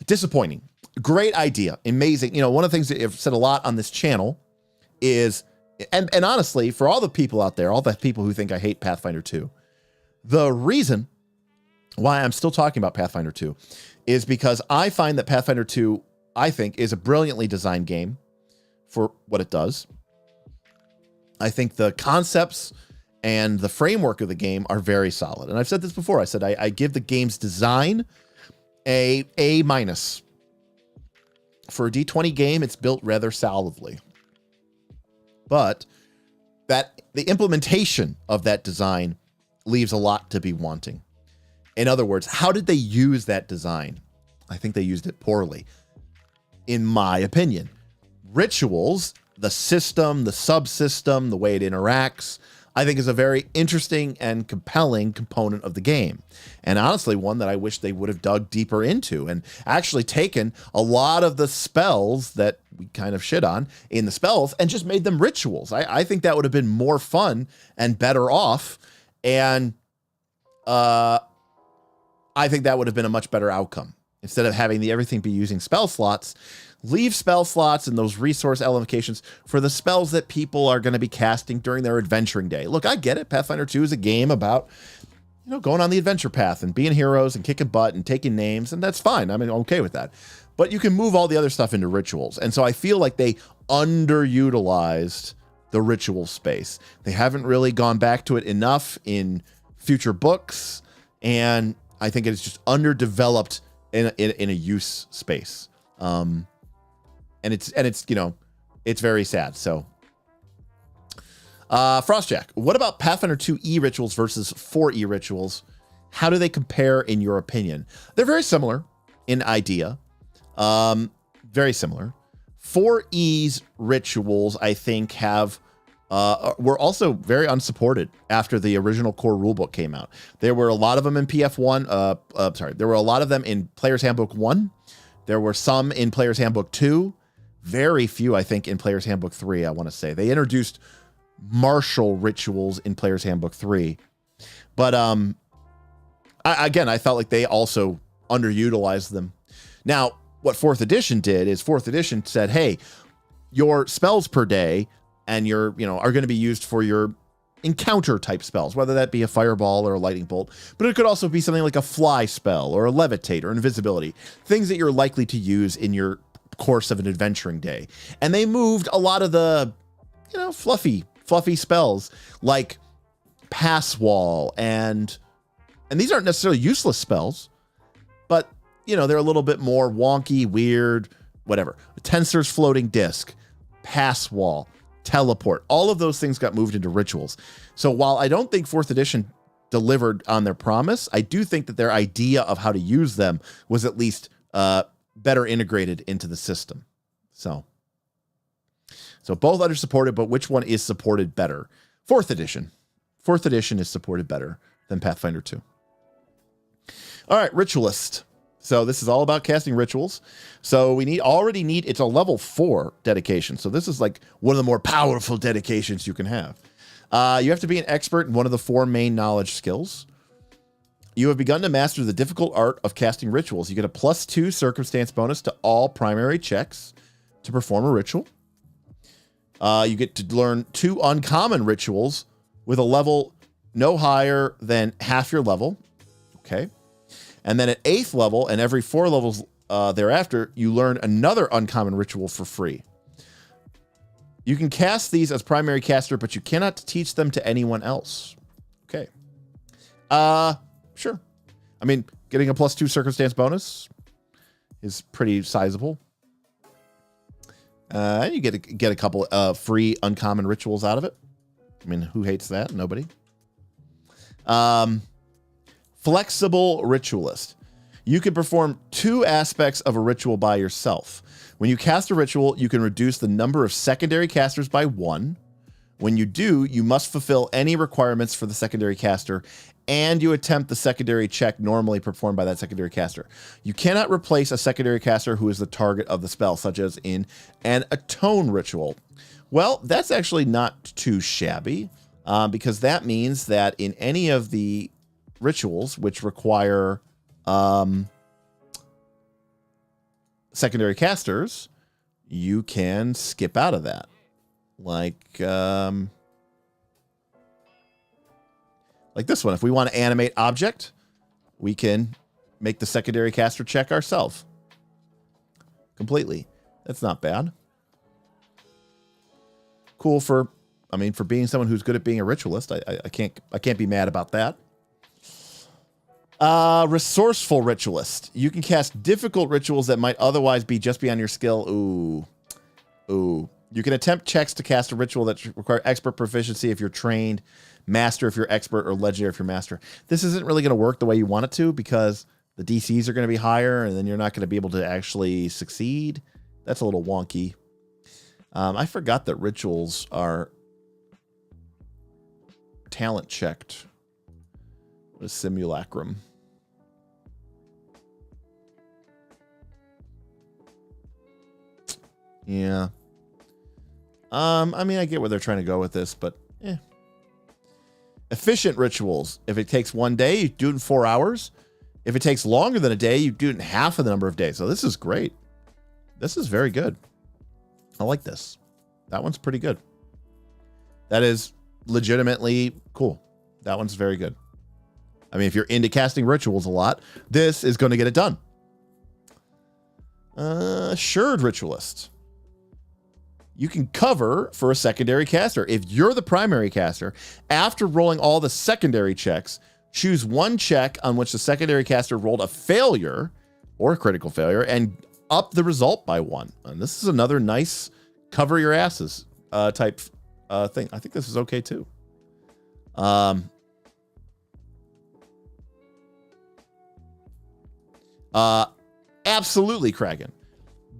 Disappointing. Great idea. Amazing. One of the things that I've said a lot on this channel is, and honestly, for all the people out there, all the people who think I hate Pathfinder 2, the reason why I'm still talking about Pathfinder 2 is because I find that Pathfinder 2, I think, is a brilliantly designed game for what it does. I think the concepts and the framework of the game are very solid. And I've said this before. I said I give the game's design a A-. For a D20 game, it's built rather solidly. But the implementation of that design leaves a lot to be wanting. In other words, how did they use that design? I think they used it poorly, in my opinion. Rituals, the system, the subsystem, the way it interacts, I think is a very interesting and compelling component of the game. And honestly, one that I wish they would have dug deeper into and actually taken a lot of the spells that we kind of shit on in the spells and just made them rituals. I think that would have been more fun and better off. And I think that would have been a much better outcome. Instead of having everything be using spell slots, leave spell slots and those resource allocations for the spells that people are going to be casting during their adventuring day. Look, I get it. Pathfinder 2 is a game about, going on the adventure path and being heroes and kicking butt and taking names, and that's fine. I'm okay with that. But you can move all the other stuff into rituals. And so I feel like they underutilized the ritual space. They haven't really gone back to it enough in future books, and I think it's just underdeveloped in a use space. And it's it's very sad. So, Frostjack, what about Pathfinder 2 E rituals versus 4 E rituals? How do they compare in your opinion? They're very similar in idea. Very similar. 4E's rituals, I think, were also very unsupported after the original core rulebook came out. There were a lot of them in PF1. There were a lot of them in Player's Handbook 1. There were some in Player's Handbook 2. Very few, I think, in Player's Handbook 3, I want to say. They introduced martial rituals in Player's Handbook 3. But I felt like they also underutilized them. Now, what 4th edition did is 4th edition said, hey, your spells per day and are going to be used for your encounter type spells, whether that be a fireball or a lightning bolt, but it could also be something like a fly spell or a levitate or invisibility, things that you're likely to use in your course of an adventuring day. And they moved a lot of the, fluffy spells like pass wall and these aren't necessarily useless spells, but they're a little bit more wonky, weird, whatever. Tensor's floating disc, pass wall, teleport, all of those things got moved into rituals. So while I don't think 4th edition delivered on their promise, I do think that their idea of how to use them was at least better integrated into the system. So both under supported, but which one is supported better? 4th edition. 4th edition is supported better than Pathfinder 2. All right, Ritualist. So this is all about casting rituals. So we already need, it's a level 4 dedication. So this is like one of the more powerful dedications you can have. You have to be an expert in one of the 4 main knowledge skills. You have begun to master the difficult art of casting rituals. You get a +2 circumstance bonus to all primary checks to perform a ritual. You get to learn 2 uncommon rituals with a level no higher than half your level. Okay. And then at 8th level and every 4 levels thereafter, you learn another uncommon ritual for free. You can cast these as primary caster, but you cannot teach them to anyone else. Okay. Sure. I mean, getting a +2 circumstance bonus is pretty sizable. And you get a couple of free uncommon rituals out of it. I mean, who hates that? Nobody. Flexible Ritualist. You can perform 2 aspects of a ritual by yourself. When you cast a ritual, you can reduce the number of secondary casters by 1. When you do, you must fulfill any requirements for the secondary caster, and you attempt the secondary check normally performed by that secondary caster. You cannot replace a secondary caster who is the target of the spell, such as in an Atone ritual. Well, that's actually not too shabby, because that means that in any of the rituals which require secondary casters, you can skip out of that. Like this one. If we want to animate object, we can make the secondary caster check ourselves. Completely. That's not bad. Cool for being someone who's good at being a ritualist. I can't be mad about that. Resourceful Ritualist. You can cast difficult rituals that might otherwise be just beyond your skill. Ooh. You can attempt checks to cast a ritual that require expert proficiency if you're trained, master if you're expert, or legendary if you're master. This isn't really going to work the way you want it to because the DCs are going to be higher and then you're not going to be able to actually succeed. That's a little wonky. I forgot that rituals are talent checked. What is simulacrum? Yeah. I mean, I get where they're trying to go with this, but Efficient rituals. If it takes 1 day, you do it in 4 hours. If it takes longer than a day, you do it in half of the number of days. So this is great. This is very good. I like this. That one's pretty good. That is legitimately cool. That one's very good. I mean, if you're into casting rituals a lot, this is going to get it done. Assured Ritualist. You can cover for a secondary caster. If you're the primary caster, after rolling all the secondary checks, choose one check on which the secondary caster rolled a failure or a critical failure and up the result by 1. And this is another nice cover your asses type thing. I think this is okay too. Absolutely Kragan.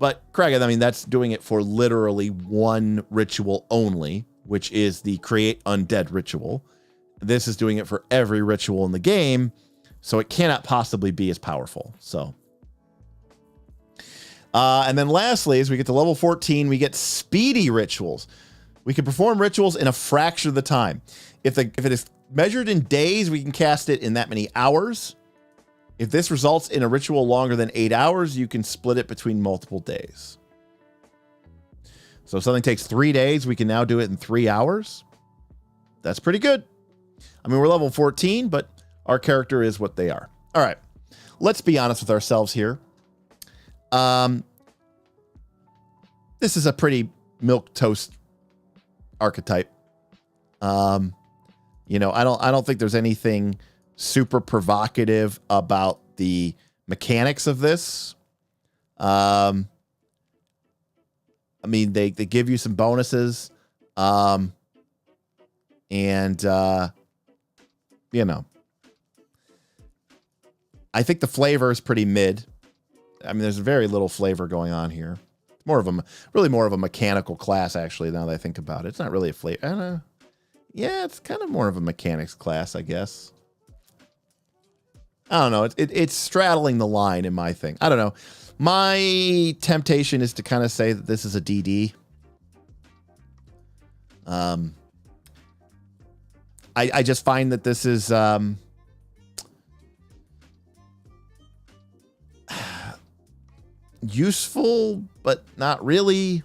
But Kragan, I mean, that's doing it for literally one ritual only, which is the create undead ritual. This is doing it for every ritual in the game, so it cannot possibly be as powerful. So, and then lastly, as we get to level 14, we get speedy rituals. We can perform rituals in a fraction of the time. If it is measured in days, we can cast it in that many hours. If this results in a ritual longer than 8 hours, you can split it between multiple days. So if something takes 3 days, we can now do it in 3 hours. That's pretty good. I mean, we're level 14, but our character is what they are. All right. Let's be honest with ourselves here. This is a pretty milquetoast archetype. You know, I don't think there's anything super provocative about the mechanics of this. I mean, they give you some bonuses. And, you know, I think the flavor is pretty mid. I mean, there's very little flavor going on here. It's more of a mechanical class, actually, now that I think about it. It's not really a flavor. Yeah, it's kind of more of a mechanics class, I guess. I don't know. It's straddling the line in my thing. I don't know. My temptation is to kind of say that this is a DD. I just find that this is useful, but not really.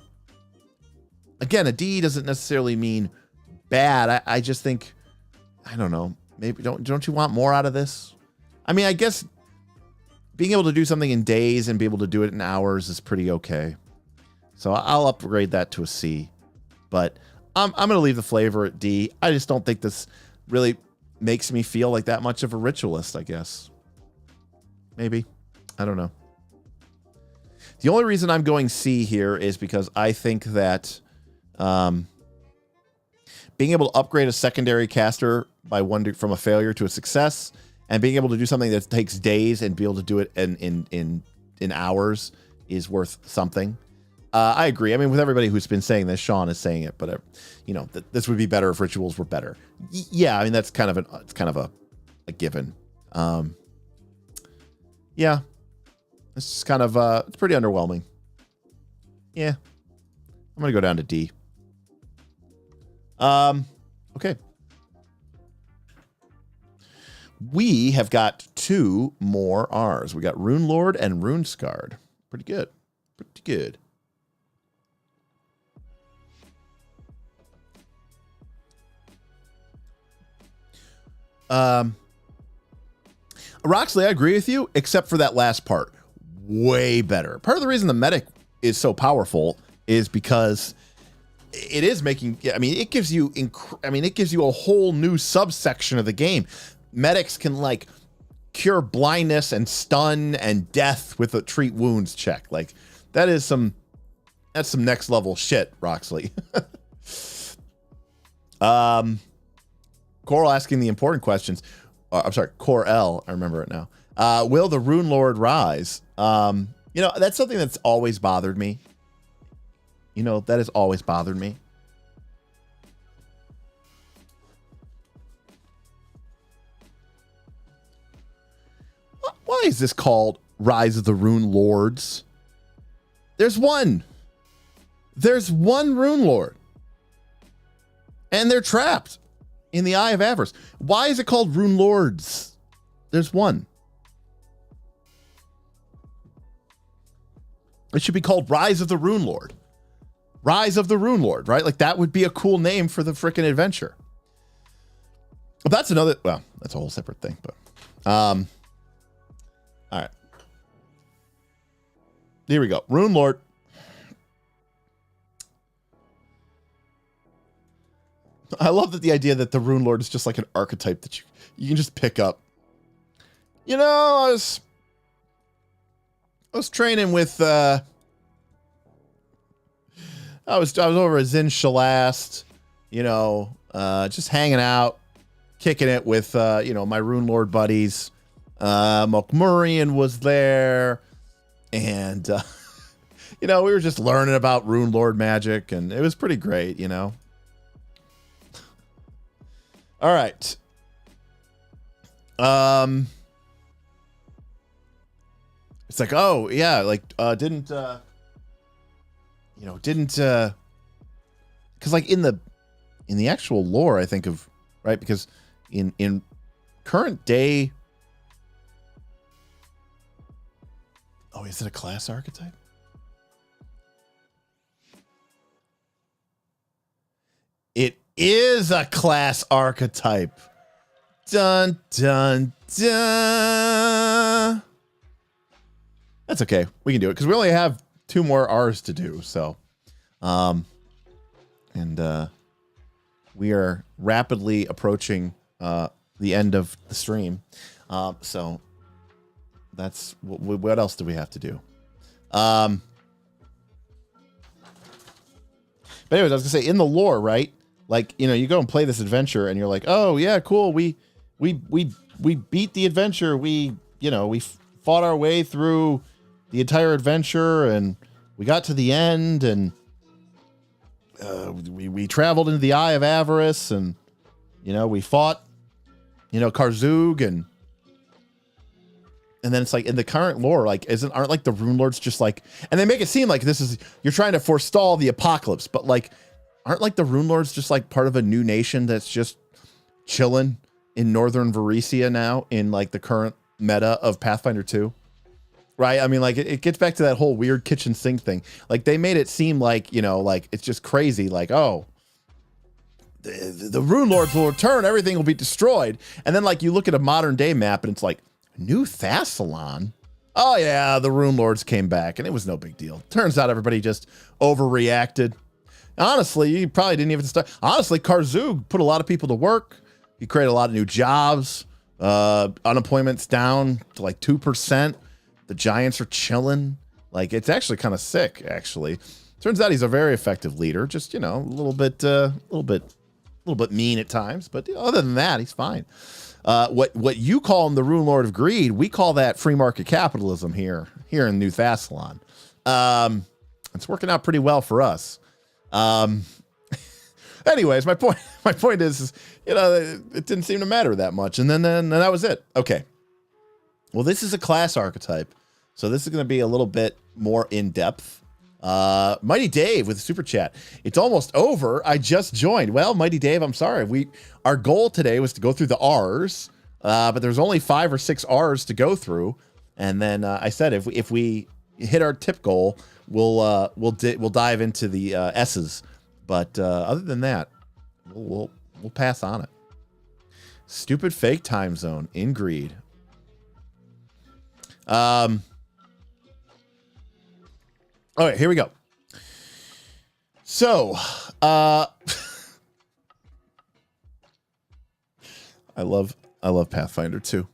Again, a D doesn't necessarily mean bad. I just think, I don't know. Maybe don't you want more out of this? I mean, I guess being able to do something in days and be able to do it in hours is pretty okay. So I'll upgrade that to a C. But I'm going to leave the flavor at D. I just don't think this really makes me feel like that much of a ritualist, I guess. Maybe. I don't know. The only reason I'm going C here is because I think that being able to upgrade a secondary caster by from a failure to a success, and being able to do something that takes days and be able to do it in hours is worth something. I agree. I mean, with everybody who's been saying this, Sean is saying it, but you know, this would be better if rituals were better. Yeah, I mean, that's kind of it's kind of a given. Yeah, it's just kind of it's pretty underwhelming. Yeah, I'm gonna go down to D. Okay. We have got 2 more R's. We got Rune Lord and Rune Scarred. Pretty good. Pretty good. Roxley, I agree with you, except for that last part. Way better. Part of the reason the medic is so powerful is because it is making, I mean, it gives you, it gives you a whole new subsection of the game. Medics can like cure blindness and stun and death with a treat wounds check. Like that's some next level shit, Roxley. Coral asking the important questions. I'm sorry, Corel, I remember it now. Will the Rune Lord rise? You know, that's something that's always bothered me. You know, that has always bothered me. Why is this called Rise of the Rune Lords? There's one. There's one Rune Lord. And they're trapped in the Eye of Avarice. Why is it called Rune Lords? There's one. It should be called Rise of the Rune Lord. Rise of the Rune Lord, right? Like that would be a cool name for the frickin' adventure. But that's another, well, that's a whole separate thing, but all right. Here we go. Rune Lord. I love that the idea that the Rune Lord is just like an archetype that you can just pick up. You know, I was training with I was over at Zin Shalast, you know, just hanging out, kicking it with you know, my Rune Lord buddies. Mokmurian was there, and you know, we were just learning about Rune Lord magic, and it was pretty great, you know. All right. It's like, oh yeah, like didn't because like in the actual lore, I think of, right, because in current day, oh, is it a class archetype? It is a class archetype. Dun dun dun. That's okay. We can do it because we only have 2 more R's to do. So, and we are rapidly approaching the end of the stream. So that's what else do we have to do? But anyways, I was gonna say in the lore, right? Like, you know, you go and play this adventure and you're like, oh yeah, cool. We beat the adventure. We fought our way through the entire adventure and we got to the end and we traveled into the Eye of Avarice and, you know, we fought, you know, Karzug and then it's like in the current lore, like aren't like the Rune Lords just like, and they make it seem like this is, you're trying to forestall the apocalypse, but like, aren't like the Rune Lords just like part of a new nation that's just chilling in Northern Varesia now in like the current meta of Pathfinder 2? Right? I mean, like it gets back to that whole weird kitchen sink thing. Like they made it seem like, you know, like it's just crazy. Like, oh, the Rune Lords will return. Everything will be destroyed. And then like you look at a modern day map and it's like New Thassalon. oh yeah, the Rune Lords came back and it was no big deal. Turns out everybody just overreacted. Honestly, you probably didn't even start. Honestly, Karzug put a lot of people to work. He created a lot of new jobs. Unemployment's down to like 2%. The Giants are chilling. Like, it's actually kind of sick, actually. Turns out he's a very effective leader. Just, you know, a little bit mean at times, but other than that, he's fine. What you call him the Rune Lord of Greed, we call that free market capitalism here in New Thassalon. It's working out pretty well for us. Anyways, my point is, you know, it didn't seem to matter that much, and then that was it. Okay. Well, this is a class archetype, so this is going to be a little bit more in depth. Mighty Dave with a super chat. It's almost over. I just joined. Well, Mighty Dave, I'm sorry. Our goal today was to go through the R's, but there's only 5 or 6 R's to go through, and then I said if we hit our tip goal, we'll dive into the S's. But other than that, we'll pass on it. Stupid fake time zone in Greed. All right, here we go. So, I love Pathfinder 2.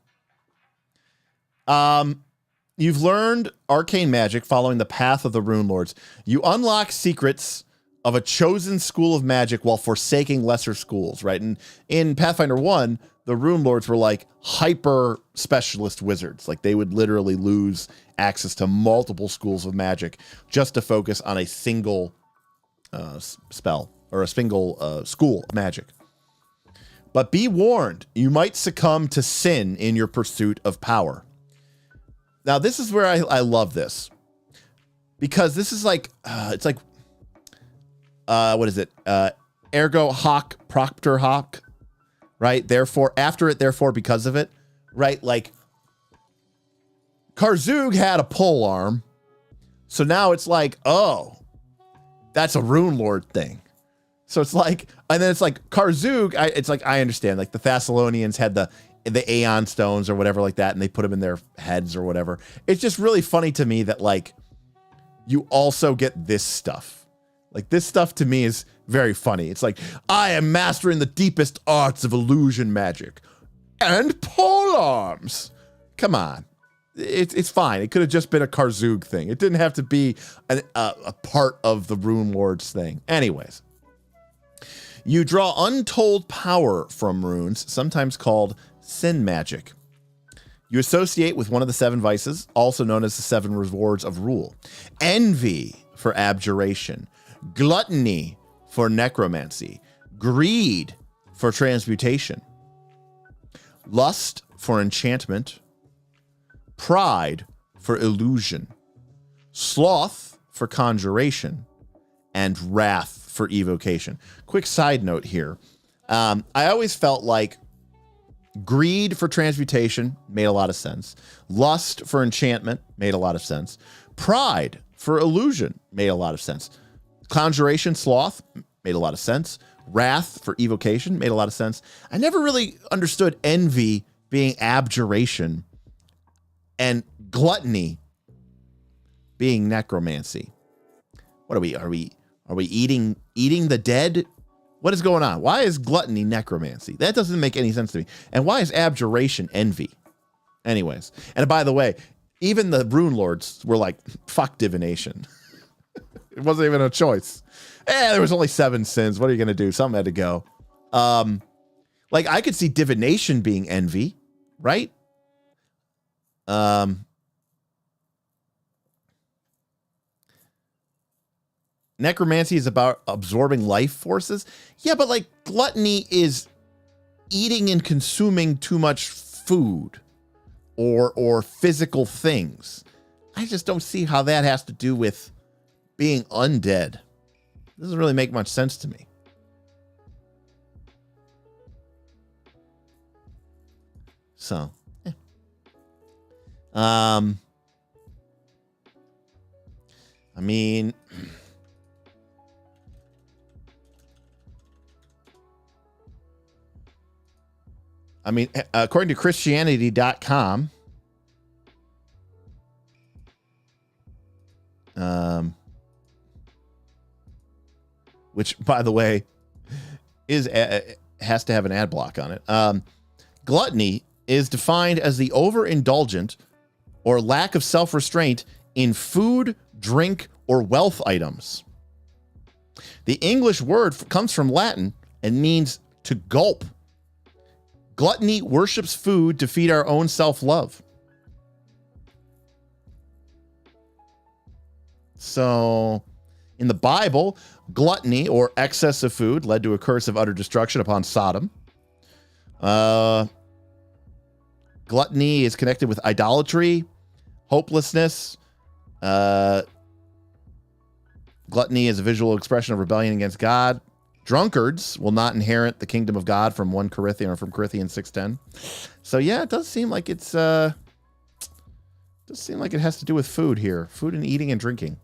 You've learned arcane magic following the path of the Rune Lords. You unlock secrets of a chosen school of magic while forsaking lesser schools, right? And in Pathfinder 1, the Rune Lords were like hyper specialist wizards. Like they would literally lose access to multiple schools of magic just to focus on a single spell or a single school of magic. But be warned, you might succumb to sin in your pursuit of power. Now, this is where I love this, because this is like, it's like, what is it? Ergo hoc propter hoc, right? Therefore, after it, therefore, because of it, right? Like, Karzug had a pole arm, so now it's like, oh, that's a Rune Lord thing. So it's like, and then it's like Karzug, it's like, I understand, like the Thessalonians had the Aeon stones or whatever like that, and they put them in their heads or whatever. It's just really funny to me that like you also get this stuff. Like this stuff to me is very funny. It's like, I am mastering the deepest arts of illusion magic and pole arms. Come on. It's fine. It could have just been a Karzug thing. It didn't have to be a part of the Rune Lords thing. Anyways. You draw untold power from runes, sometimes called sin magic. You associate with one of the 7 vices, also known as the 7 rewards of rule. Envy for abjuration, gluttony for necromancy, greed for transmutation, lust for enchantment, pride for illusion, sloth for conjuration, and wrath for evocation. Quick side note here. I always felt like greed for transmutation made a lot of sense. Lust for enchantment made a lot of sense. Pride for illusion made a lot of sense. Conjuration, sloth made a lot of sense. Wrath for evocation made a lot of sense. I never really understood envy being abjuration and gluttony being necromancy. What are we? Are we eating the dead? What is going on? Why is gluttony necromancy? That doesn't make any sense to me. And why is abjuration envy? Anyways, and by the way, even the Rune Lords were like, fuck divination. It wasn't even a choice. There was only 7 sins. What are you going to do? Something had to go. Like I could see divination being envy, right? Necromancy is about absorbing life forces. Yeah, but like gluttony is eating and consuming too much food or physical things. I just don't see how that has to do with being undead. It doesn't really make much sense to me. So, I mean, according to Christianity.com, Which, by the way, has to have an ad block on it. Gluttony is defined as the overindulgent or lack of self-restraint in food, drink, or wealth items. The English word comes from Latin and means to gulp. Gluttony worships food to feed our own self-love. So, in the Bible, gluttony or excess of food led to a curse of utter destruction upon Sodom. Gluttony is connected with idolatry, hopelessness. Gluttony is a visual expression of rebellion against God. Drunkards will not inherit the kingdom of God from 1 Corinthians or from Corinthians 6:10. So yeah, it does seem like it has to do with food here. Food and eating and drinking.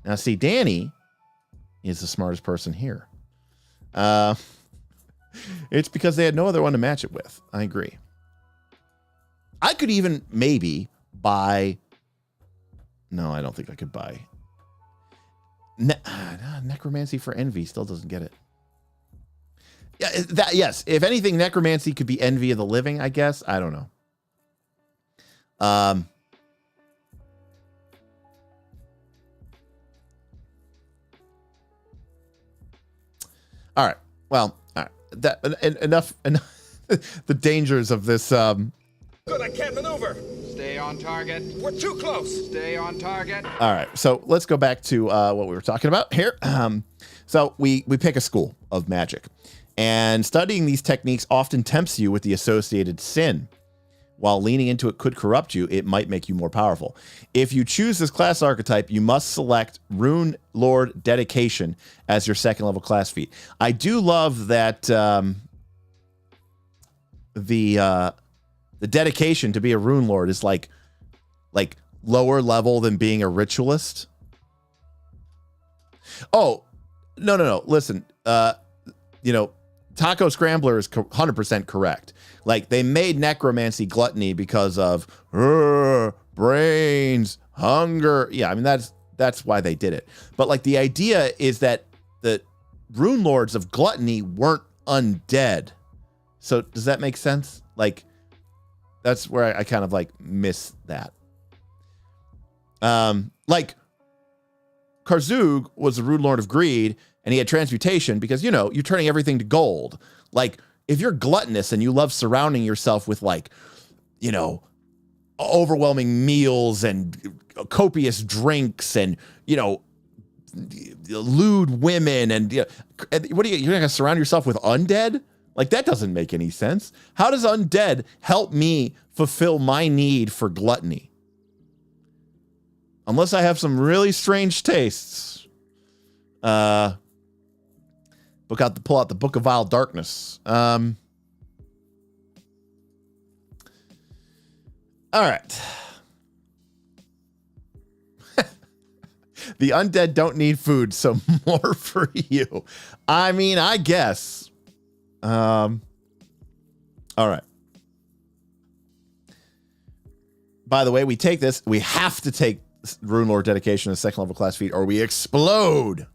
Now see, Danny is the smartest person here. It's because they had no other one to match it with. I agree. I could even maybe buy. No, I don't think I could buy. Necromancy for envy still doesn't get it. Yeah, yes. If anything, necromancy could be envy of the living, I guess. I don't know. All right. Well, all right. Enough. The dangers of this. Good, I can't maneuver. Stay on target. We're too close. Stay on target. All right, so let's go back to what we were talking about here. So we pick a school of magic, and studying these techniques often tempts you with the associated sin. While leaning into it could corrupt you, it might make you more powerful. If you choose this class archetype, you must select Rune Lord Dedication as your second level class feat. I do love that the dedication to be a Rune Lord is like lower level than being a Ritualist. Oh, no. Listen, Taco Scrambler is 100% correct. Like, they made necromancy gluttony because of brains, hunger. Yeah, I mean, that's why they did it. But like, the idea is that the Rune Lords of gluttony weren't undead. So does that make sense? Like, that's where I kind of like miss that. Like Karzug was the Rune Lord of Greed, and he had transmutation because, you're turning everything to gold. Like, if you're gluttonous and you love surrounding yourself with overwhelming meals and copious drinks and, lewd women and what are you're going to surround yourself with undead? Like, that doesn't make any sense. How does undead help me fulfill my need for gluttony? Unless I have some really strange tastes. Pull out the Book of Vile Darkness. All right. The undead don't need food, so more for you. I mean, I guess. All right. By the way, we have to take Rune Lord Dedication as second level class feat, or we explode.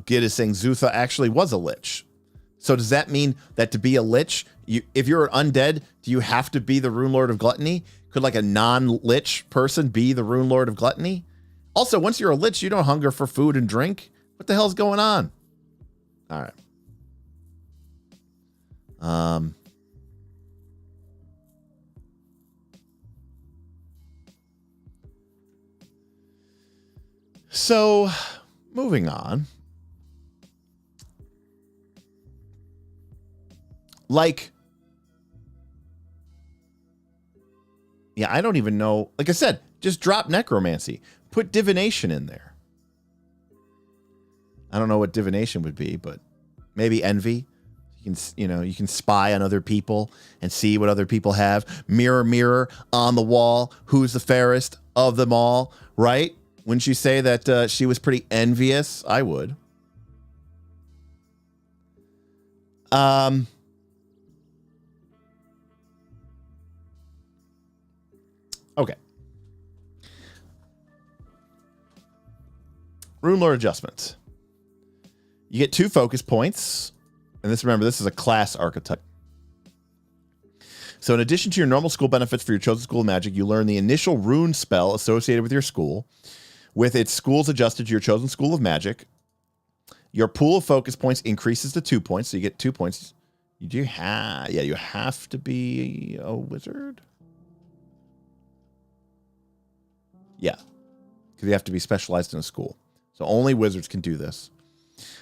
Gid is saying Zutha actually was a lich. So does that mean that to be a lich, if you're an undead, do you have to be the Rune Lord of Gluttony? Could like a non-lich person be the Rune Lord of Gluttony? Also, once you're a lich, you don't hunger for food and drink. What the hell's going on? All right. So, moving on. Like, yeah, I don't even know. Like I said, just drop necromancy. Put divination in there. I don't know what divination would be, but maybe envy. You can spy on other people and see what other people have. Mirror, mirror on the wall, who's the fairest of them all, right? Wouldn't you say that she was pretty envious? I would. Okay. Rune Lord adjustments. You get 2 focus points. And remember, this is a class archetype. So in addition to your normal school benefits for your chosen school of magic, you learn the initial rune spell associated with your school, with its schools adjusted to your chosen school of magic. Your pool of focus points increases to 2 points, so you get 2 points. You have to be a wizard. Yeah, because you have to be specialized in a school. So only wizards can do this.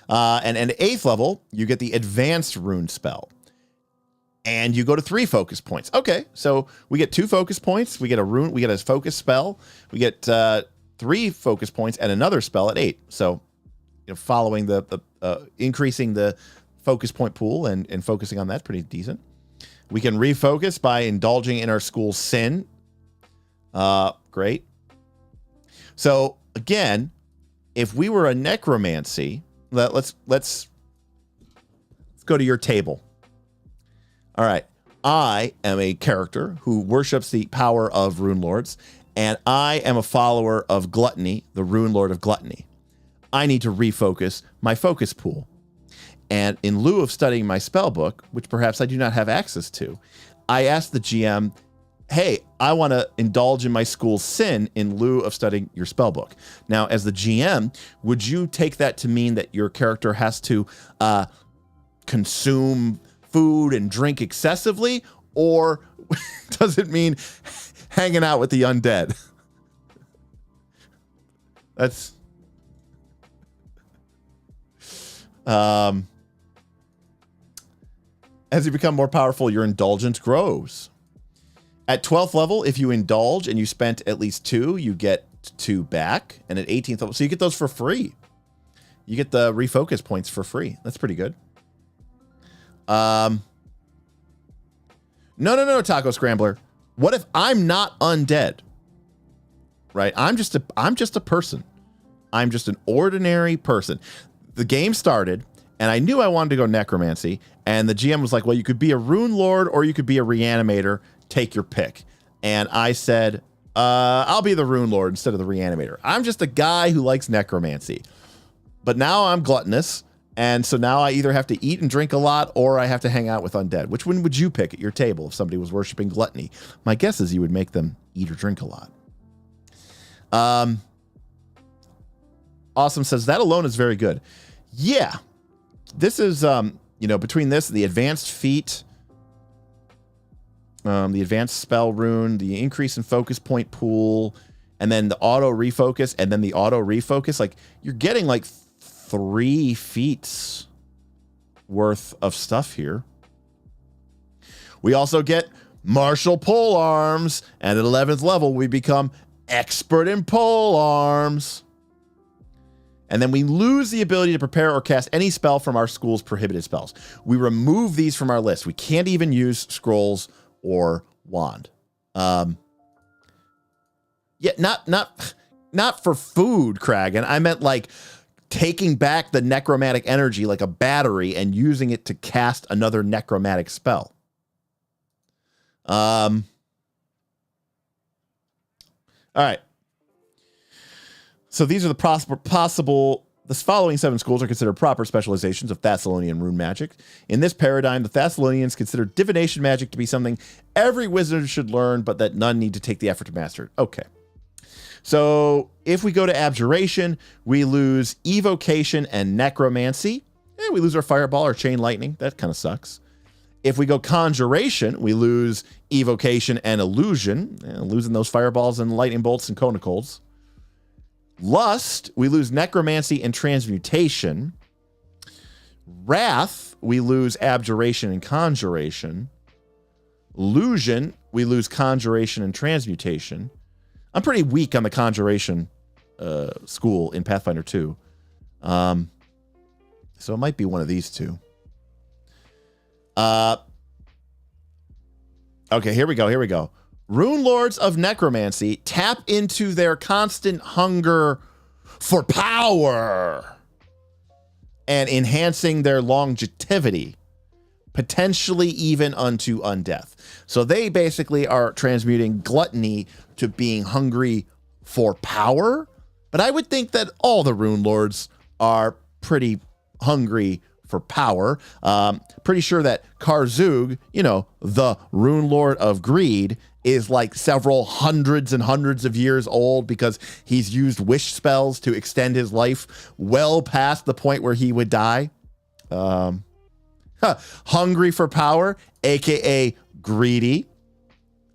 And at 8th level, you get the advanced rune spell. And you go to 3 focus points. Okay, so we get 2 focus points. We get a focus spell. We get 3 focus points and another spell at 8. So, following the increasing the focus point pool and focusing on that, pretty decent. We can refocus by indulging in our school's sin. Great. So again, if we were a necromancy, let's go to your table. All right. I am a character who worships the power of rune lords, and I am a follower of gluttony, the rune lord of gluttony. I need to refocus my focus pool. And in lieu of studying my spell book, which perhaps I do not have access to, I asked the GM, hey, I want to indulge in my school's sin in lieu of studying your spell book. Now, as the GM, would you take that to mean that your character has to consume food and drink excessively, or does it mean hanging out with the undead? That's as you become more powerful, your indulgence grows. At 12th level, if you indulge and you spent at least 2, you get 2 back. And at 18th level, so you get those for free. You get the refocus points for free. That's pretty good. No, Taco Scrambler. What if I'm not undead? Right? I'm just a person. I'm just an ordinary person. The game started, and I knew I wanted to go necromancy, and the GM was like, well, you could be a rune lord or you could be a reanimator. Take your pick. And I said, I'll be the rune lord instead of the reanimator. I'm just a guy who likes necromancy. But now I'm gluttonous, and so now I either have to eat and drink a lot or I have to hang out with undead. Which one would you pick at your table if somebody was worshiping gluttony? My guess is you would make them eat or drink a lot. Awesome says, that alone is very good. Yeah. This is, between this, the advanced feat, the advanced spell rune, the increase in focus point pool, and then the auto refocus, and then the auto refocus, like you're getting like 3 feats worth of stuff here. We also get martial pole arms, and at 11th level, we become expert in pole arms. And then we lose the ability to prepare or cast any spell from our school's prohibited spells. We remove these from our list. We can't even use scrolls or wand. Not for food, Kragan. I meant like taking back the necromantic energy like a battery and using it to cast another necromantic spell. All right. So these are the possible. The following 7 schools are considered proper specializations of Thessalonian rune magic. In this paradigm, the Thessalonians consider divination magic to be something every wizard should learn, but that none need to take the effort to master it. Okay. So if we go to abjuration, we lose evocation and necromancy. We lose our fireball or chain lightning. That kind of sucks. If we go conjuration, we lose evocation and illusion, losing those fireballs and lightning bolts and conacles. Lust, we lose necromancy and transmutation. Wrath, we lose abjuration and conjuration. Illusion, we lose conjuration and transmutation. I'm pretty weak on the conjuration school in Pathfinder 2. So it might be one of these 2. Okay, here we go. Rune Lords of Necromancy tap into their constant hunger for power and enhancing their longevity. potentially even unto undeath. So they basically are transmuting gluttony to being hungry for power. But I would think that all the Rune Lords are pretty hungry for power. Pretty sure that Karzug, the Rune Lord of Greed, is like several hundreds and hundreds of years old because he's used wish spells to extend his life well past the point where he would die. Hungry for power, aka greedy.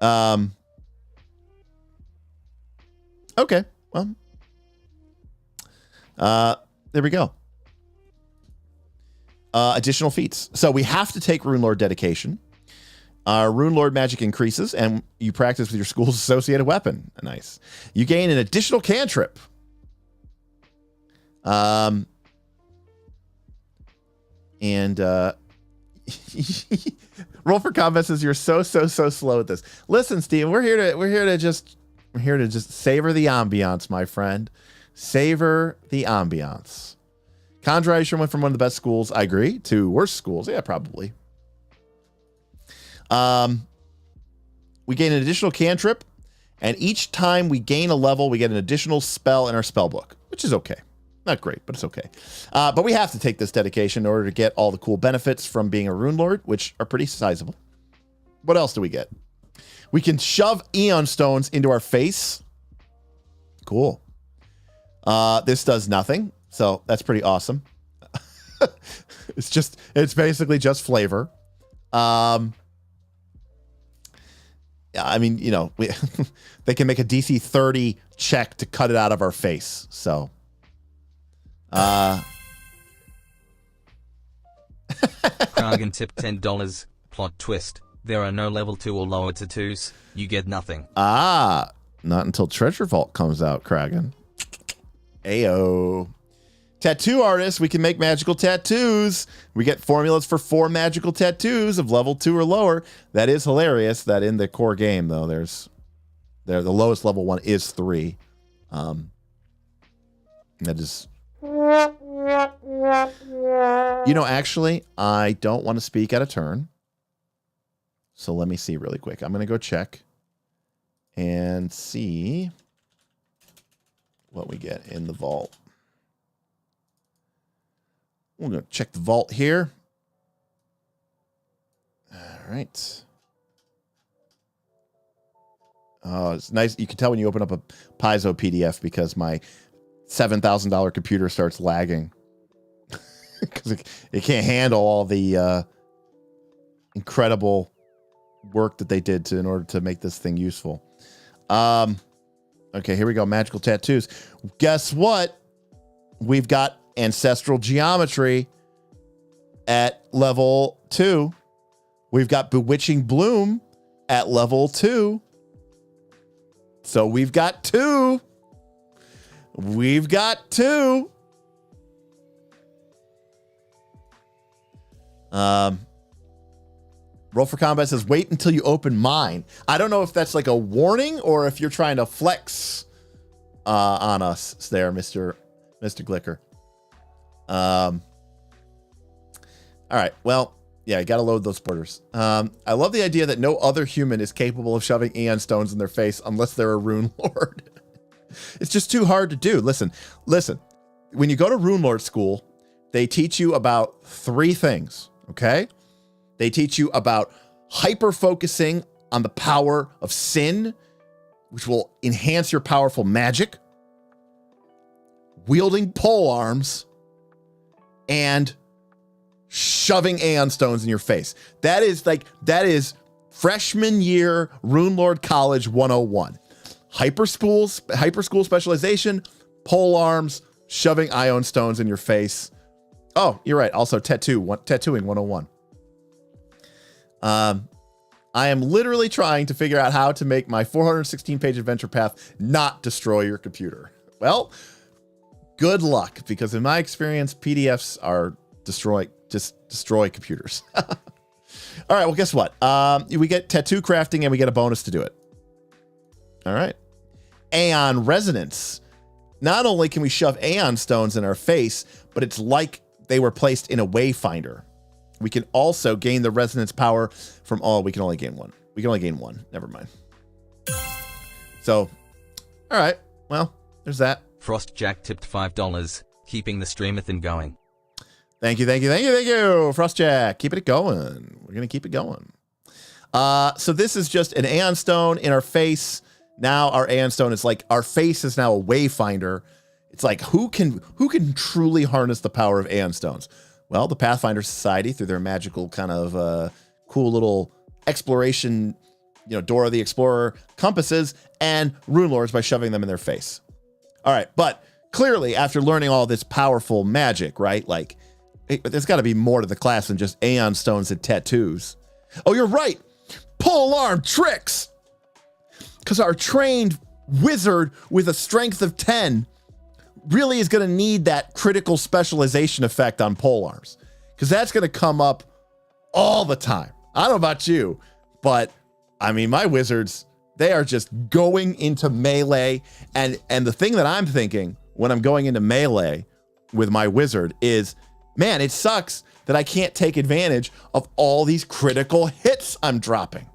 Okay, well, there we go. Additional feats. So we have to take Rune Lord dedication. Rune Lord magic increases, and you practice with your school's associated weapon. Nice. You gain an additional cantrip. And Roll for Combat says you're so slow at this. Listen, Steve, we're here to just savor the ambiance, my friend. Savor the ambiance. Conjuration went from one of the best schools, I agree, to worst schools. Yeah, probably. We gain an additional cantrip, and each time we gain a level, we get an additional spell in our spell book, which is okay. Not great, but it's okay. But we have to take this dedication in order to get all the cool benefits from being a Rune Lord, which are pretty sizable. What else do we get? We can shove Aeon Stones into our face. Cool. This does nothing, so that's pretty awesome. It's basically just flavor. I mean, they can make a DC 30 check to cut it out of our face. So, Kragan tip $10. Plot twist. There are no level 2 or lower tattoos. You get nothing. Not until Treasure Vault comes out, Kragan. Ayo. Tattoo artists, we can make magical tattoos. We get formulas for 4 magical tattoos of level 2 or lower. That is hilarious that in the core game, though, the lowest level one is 3. That is... actually, I don't want to speak out of turn. So let me see really quick. I'm going to go check and see what we get in the vault. We're going to check the vault here. All right. Oh, it's nice. You can tell when you open up a Paizo PDF because my $7,000 computer starts lagging because it can't handle all the incredible work that they did in order to make this thing useful. Okay, here we go. Magical tattoos. Guess what? We've got Ancestral Geometry at level 2. We've got Bewitching Bloom at level 2. So we've got 2. We've got 2. Roll for Combat says, wait until you open mine. I don't know if that's like a warning or if you're trying to flex on us there, Mr. Glicker. All right. Well, yeah, you got to load those porters. I love the idea that no other human is capable of shoving Aeon Stones in their face unless they're a Rune Lord. It's just too hard to do. Listen. When you go to Rune Lord school, they teach you about 3 things, okay? They teach you about hyper-focusing on the power of sin, which will enhance your powerful magic, wielding pole arms, and shoving Aeon Stones in your face. That is freshman year Rune Lord College 101. Hyper school specialization, pole arms, shoving Aeon Stones in your face. Oh, you're right. Also tattooing 101. I am literally trying to figure out how to make my 416-page adventure path not destroy your computer. Well, good luck, because in my experience, PDFs are destroy computers. All right, well, guess what? We get tattoo crafting and we get a bonus to do it. All right. Aeon Resonance. Not only can we shove Aeon Stones in our face, but it's like they were placed in a wayfinder. We can also gain the resonance power from all. We can only gain one. We can only gain one. Never mind. So, all right. Well, there's that. Frostjack tipped $5, keeping the streamathon going. Thank you, thank you, thank you, thank you, Frostjack. Keep it going. We're going to keep it going. So this is just an Aeon Stone in our face. Now our Aeon Stone is like, our face is now a wayfinder. It's like, who can truly harness the power of Aeon Stones? Well, the Pathfinder Society, through their magical kind of cool little exploration, Dora the Explorer compasses, and Rune Lords by shoving them in their face. All right, but clearly after learning all this powerful magic, right? Like, there's got to be more to the class than just Aeon Stones and tattoos. Oh, you're right. Pole arm tricks. Because our trained wizard with a strength of 10 really is going to need that critical specialization effect on pole arms. Because that's going to come up all the time. I don't know about you, but I mean, my wizards, they are just going into melee. And the thing that I'm thinking when I'm going into melee with my wizard is, man, it sucks that I can't take advantage of all these critical hits I'm dropping.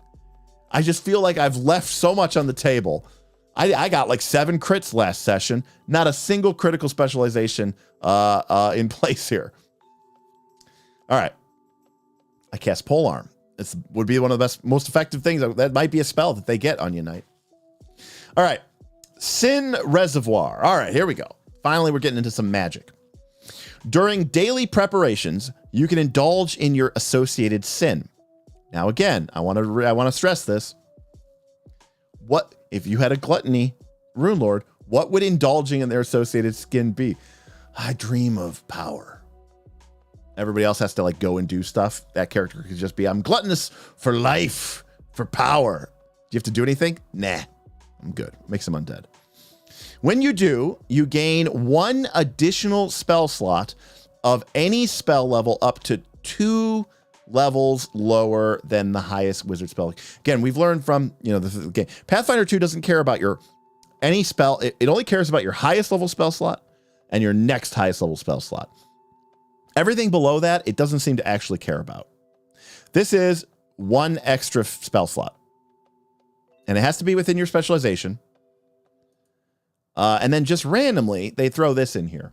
I just feel like I've left so much on the table. I got like 7 crits last session, not a single critical specialization in place here. All right. I cast Polearm. This would be one of the most effective things. That might be a spell that they get on Unite. All right. Sin Reservoir. All right, here we go. Finally, we're getting into some magic. During daily preparations, you can indulge in your associated sin. Now, again, I want to stress this. What if you had a gluttony, Rune Lord? What would indulging in their associated sin be? I dream of power. Everybody else has to like go and do stuff. That character could just be, I'm gluttonous for life, for power. Do you have to do anything? Nah, I'm good. Makes them undead. When you do, you gain 1 additional spell slot of any spell level up to 2 levels lower than the highest wizard spell. Again, we've learned from, the game. Pathfinder 2 doesn't care about your any spell. It only cares about your highest level spell slot and your next highest level spell slot. Everything below that, it doesn't seem to actually care about. This is 1 extra spell slot. And it has to be within your specialization. And then just randomly, they throw this in here.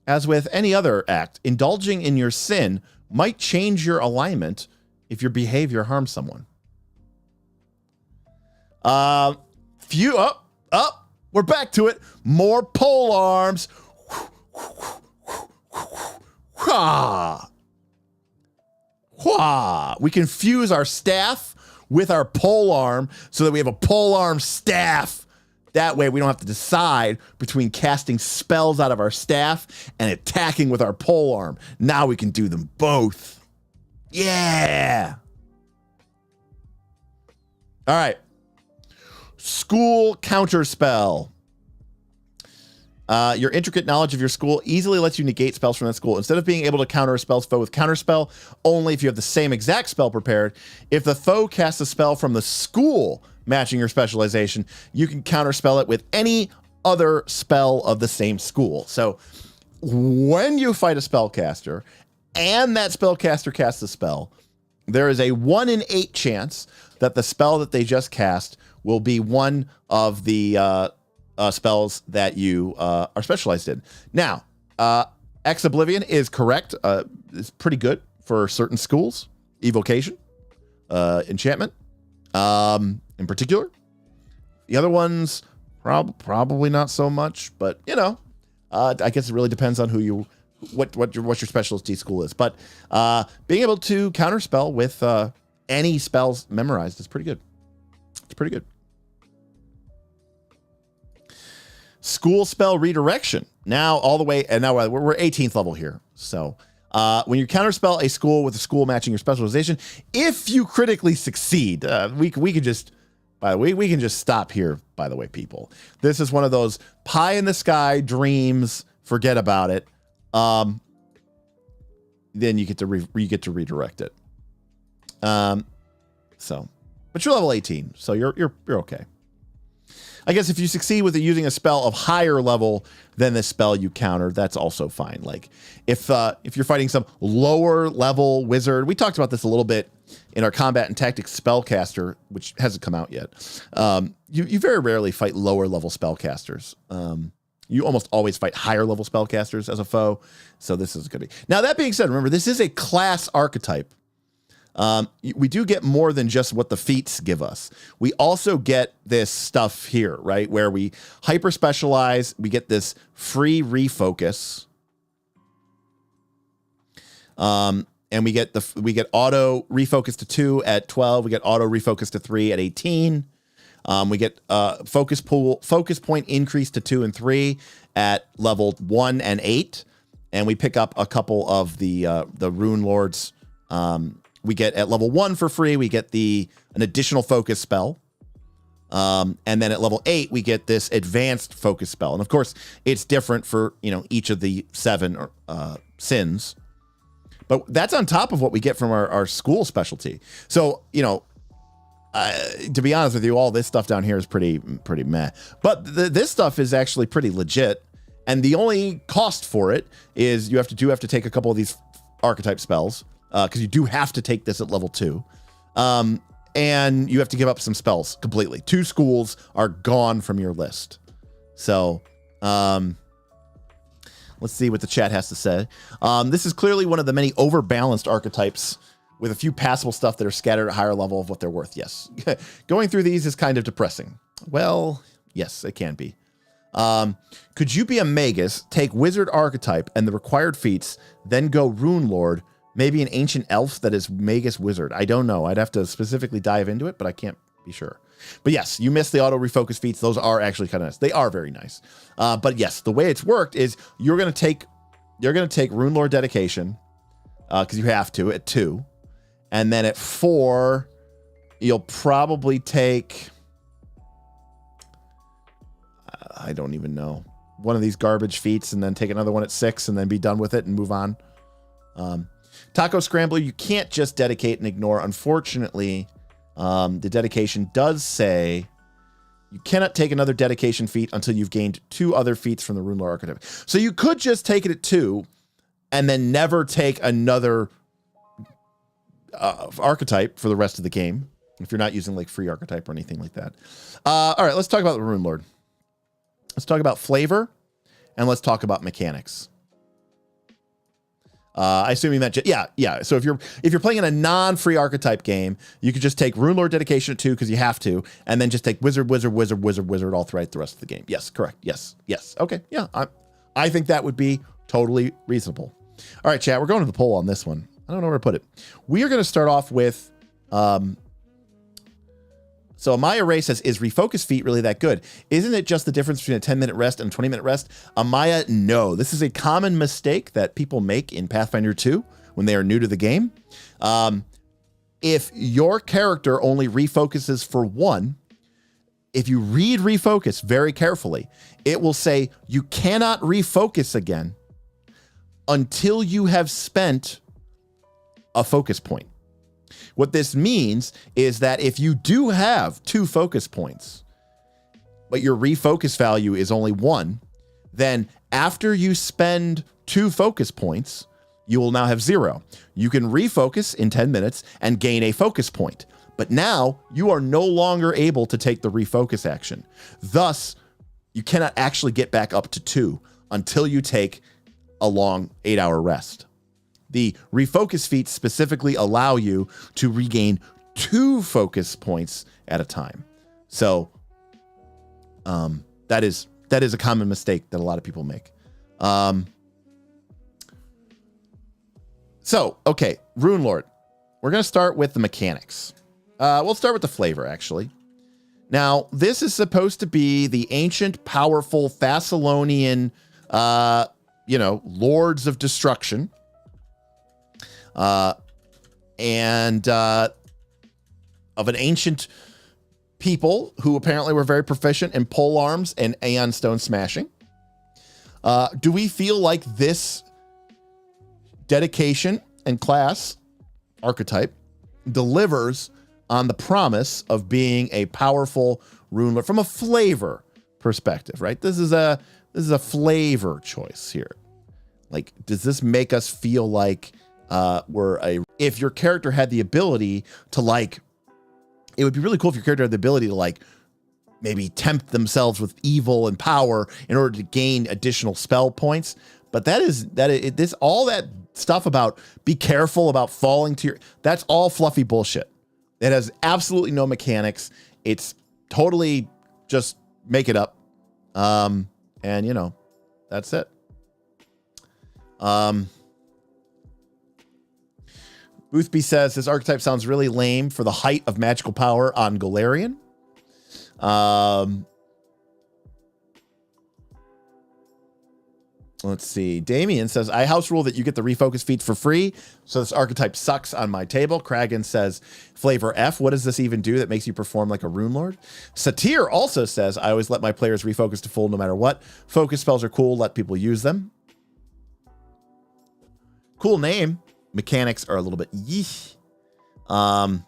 As with any other act, indulging in your sin might change your alignment if your behavior harms someone. We're back to it. More pole arms. We can fuse our staff with our pole arm so that we have a pole arm staff. That way we don't have to decide between casting spells out of our staff and attacking with our pole arm. Now we can do them both. Yeah. All right. School counterspell. Your intricate knowledge of your school easily lets you negate spells from that school. Instead of being able to counter a spell's foe with counterspell, only if you have the same exact spell prepared. If the foe casts a spell from the school matching your specialization, you can counterspell it with any other spell of the same school. So when you fight a spellcaster and that spellcaster casts a spell, there is a 1 in 8 chance that the spell that they just cast will be one of the spells that you are specialized in. Now, Ex Oblivion is correct. It's pretty good for certain schools. Evocation, enchantment, in particular. The other ones, probably not so much, but I guess it really depends on what your specialty school is. But being able to counterspell with any spells memorized is pretty good. It's pretty good. School spell redirection. Now all the way, and now we're 18th level here. So when you counterspell a school with a school matching your specialization, if you critically succeed, we can just, by the way, we can just stop here. By the way, people, this is one of those pie in the sky dreams. Forget about it. Then you get to redirect it. But you're level 18, so you're okay. I guess if you succeed with using a spell of higher level than the spell you counter, that's also fine. Like if you're fighting some lower level wizard, we talked about this a little bit in our combat and tactics spellcaster, which hasn't come out yet. You very rarely fight lower level spellcasters. You almost always fight higher level spellcasters as a foe. So this is going to be. Now, that being said, remember, this is a class archetype. We do get more than just what the feats give us. We also get this stuff here, right? Where we hyper specialize. We get this free refocus. And we get auto refocus to 2 at 12. We get auto refocus to 3 at 18. We get focus point increase to 2 and 3 at level 1 and 8, and we pick up a couple of the Rune Lords. We get at level 1 for free. We get an additional focus spell, and then at level 8 we get this advanced focus spell. And of course, it's different for each of the 7 sins, but that's on top of what we get from our school specialty. So to be honest with you, all this stuff down here is pretty meh. But this stuff is actually pretty legit. And the only cost for it is you have to take a couple of these archetype spells, because you do have to take this at level 2. And you have to give up some spells completely. 2 schools are gone from your list. So let's see what the chat has to say. This is clearly one of the many overbalanced archetypes with a few passable stuff that are scattered at higher level of what they're worth. Yes. Going through these is kind of depressing. Well, yes, it can be. Could you be a Magus, take Wizard Archetype and the required feats, then go Rune Lord, maybe an Ancient Elf that is Magus Wizard? I don't know. I'd have to specifically dive into it, but I can't be sure. But yes, you missed the auto refocus feats. Those are actually kind of nice. They are very nice. But yes, the way it's worked is you're going to take Rune Lord Dedication, because you have to at 2. And then at 4, you'll probably take, I don't even know, one of these garbage feats, and then take another one at 6 and then be done with it and move on. Taco Scrambler, you can't just dedicate and ignore. Unfortunately, the dedication does say you cannot take another dedication feat until you've gained 2 other feats from the Rune Lord Archetype. So you could just take it at 2 and then never take another archetype for the rest of the game, if you're not using like free archetype or anything like that. All right, let's talk about the Rune Lord. Let's talk about flavor, and let's talk about mechanics. I assume you meant yeah. So if you're playing in a non-free archetype game, you could just take Rune Lord Dedication at 2 because you have to, and then just take Wizard all throughout the rest of the game. Yes, correct. Yes. Okay. Yeah, I think that would be totally reasonable. All right, chat. We're going to the poll on this one. I don't know where to put it. We are going to start off with, so Amaya Ray says, is refocus feat really that good? Isn't it just the difference between a 10-minute rest and a 20-minute rest? Amaya, no. This is a common mistake that people make in Pathfinder 2 when they are new to the game. If your character only refocuses for 1, if you read refocus very carefully, it will say you cannot refocus again until you have spent a focus point. What this means is that if you do have 2 focus points, but your refocus value is only 1, then after you spend 2 focus points, you will now have 0. You can refocus in 10 minutes and gain a focus point, but now you are no longer able to take the refocus action. Thus, you cannot actually get back up to 2 until you take a long 8-hour rest. The refocus feats specifically allow you to regain 2 focus points at a time. So that is a common mistake that a lot of people make. Okay, Rune Lord. We're going to start with the mechanics. We'll start with the flavor, actually. Now, this is supposed to be the ancient, powerful Thessalonian, lords of destruction. And of an ancient people who apparently were very proficient in pole arms and Aeon Stone smashing. Do we feel like this dedication and class archetype delivers on the promise of being a powerful Rune Lord from a flavor perspective, right? This is a flavor choice here. Like, does this make us feel like if your character had the ability to, like, it would be really cool if your character had the ability to, like, maybe tempt themselves with evil and power in order to gain additional spell points. But all that stuff about be careful about falling to that's all fluffy bullshit. It has absolutely no mechanics. It's totally just make it up. And that's it. Boothby says this archetype sounds really lame for the height of magical power on Golarion. Let's see. Damien says, I house rule that you get the refocus feats for free, so this archetype sucks on my table. Kragan says, flavor F, what does this even do that makes you perform like a Rune Lord? Satir also says, I always let my players refocus to full no matter what. Focus spells are cool, let people use them. Cool name. Mechanics are a little bit yeesh. But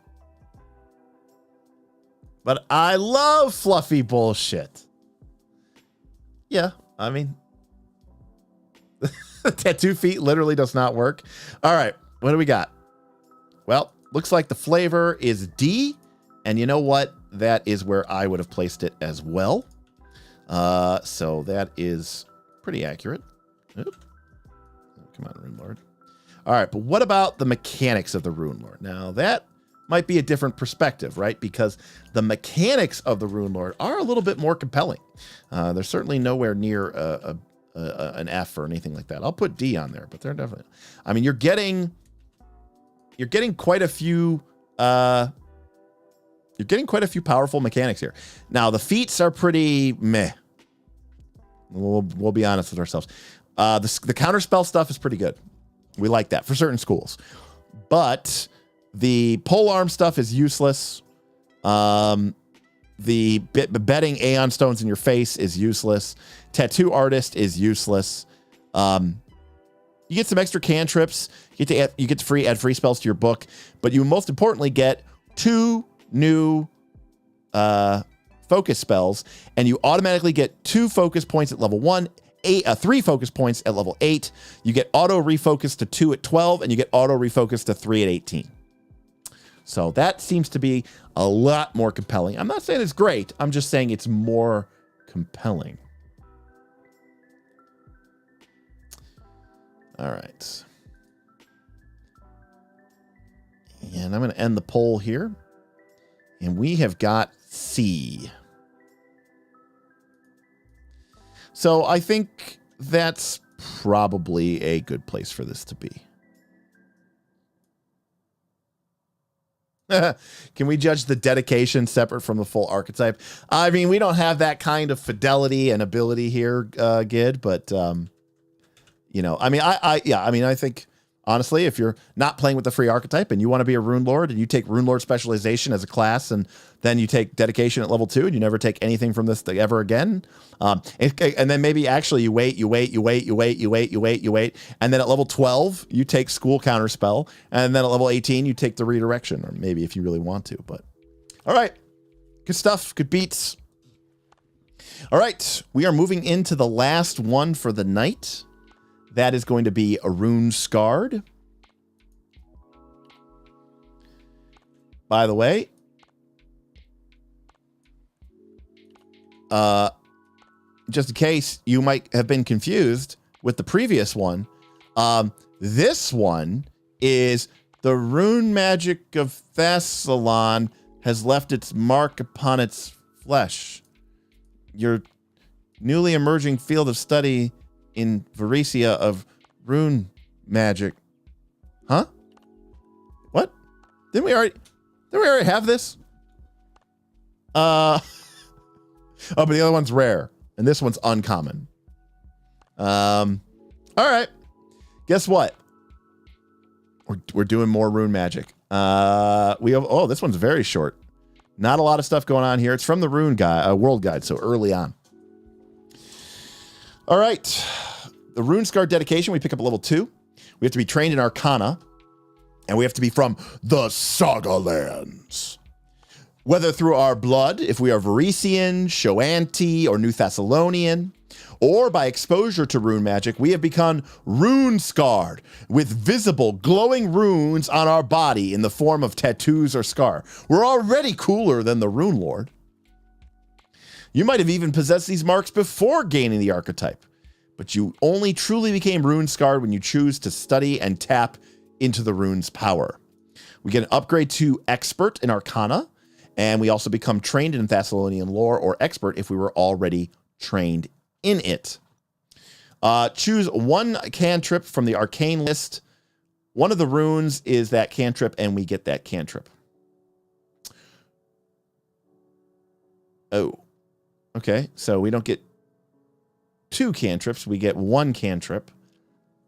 I love fluffy bullshit. Yeah, I mean, tattoo feet literally does not work. All right, what do we got? Well, looks like the flavor is D, and you know what? That is where I would have placed it as well. So that is pretty accurate. Oop. Come on, Rune Lord. All right, but what about the mechanics of the Rune Lord? Now, that might be a different perspective, right? Because the mechanics of the Rune Lord are a little bit more compelling. They're certainly nowhere near an F or anything like that. I'll put D on there, but they're definitely. I mean, you're getting quite a few. You're getting quite a few powerful mechanics here. Now, the feats are pretty meh. We'll be honest with ourselves. The counterspell stuff is pretty good. We like that for certain schools, but the polearm stuff is useless. The betting Aeon Stones in your face is useless. Tattoo Artist is useless. You get some extra cantrips. You get to add free spells to your book, but you most importantly get 2 new focus spells, and you automatically get 2 focus points at level 1. 3 focus points at level 8. You get auto refocus to 2 at 12, and you get auto refocus to 3 at 18. So that seems to be a lot more compelling. I'm not saying it's great. I'm just saying it's more compelling. All right. And I'm going to end the poll here. And we have got C. So I think that's probably a good place for this to be. Can we judge the dedication separate from the full archetype? I mean, we don't have that kind of fidelity and ability here, Gid, but I mean, I think honestly, if you're not playing with the free archetype and you want to be a Rune Lord and you take Rune Lord specialization as a class and then you take dedication at level 2 and you never take anything from this ever again. And then maybe actually you wait. And then at level 12, you take school counterspell. And then at level 18, you take the redirection, or maybe if you really want to, but all right. Good stuff. Good beats. All right. We are moving into the last one for the night. That is going to be a Rune Scarred. By the way, just in case you might have been confused with the previous one, this one is the rune magic of Thassalon has left its mark upon its flesh. Your newly emerging field of study in Varesia of rune magic. Huh? What? Didn't we already have this? Oh, but the other one's rare, and this one's uncommon. All right. Guess what? We're doing more rune magic. This one's very short. Not a lot of stuff going on here. It's from the Rune World Guide, so early on. All right. The Rune Scar dedication, we pick up at level 2. We have to be trained in Arcana, and we have to be from the Saga Lands. Whether through our blood, if we are Varisian, Shoanti, or New Thessalonian, or by exposure to rune magic, we have become rune-scarred with visible, glowing runes on our body in the form of tattoos or scar. We're already cooler than the Rune Lord. You might have even possessed these marks before gaining the archetype, but you only truly became rune-scarred when you choose to study and tap into the rune's power. We get an upgrade to expert in Arcana, and we also become trained in Thessalonian lore or expert if we were already trained in it. Choose one cantrip from the arcane list. One of the runes is that cantrip, and we get that cantrip. Oh, okay. So we don't get 2 cantrips. We get 1 cantrip,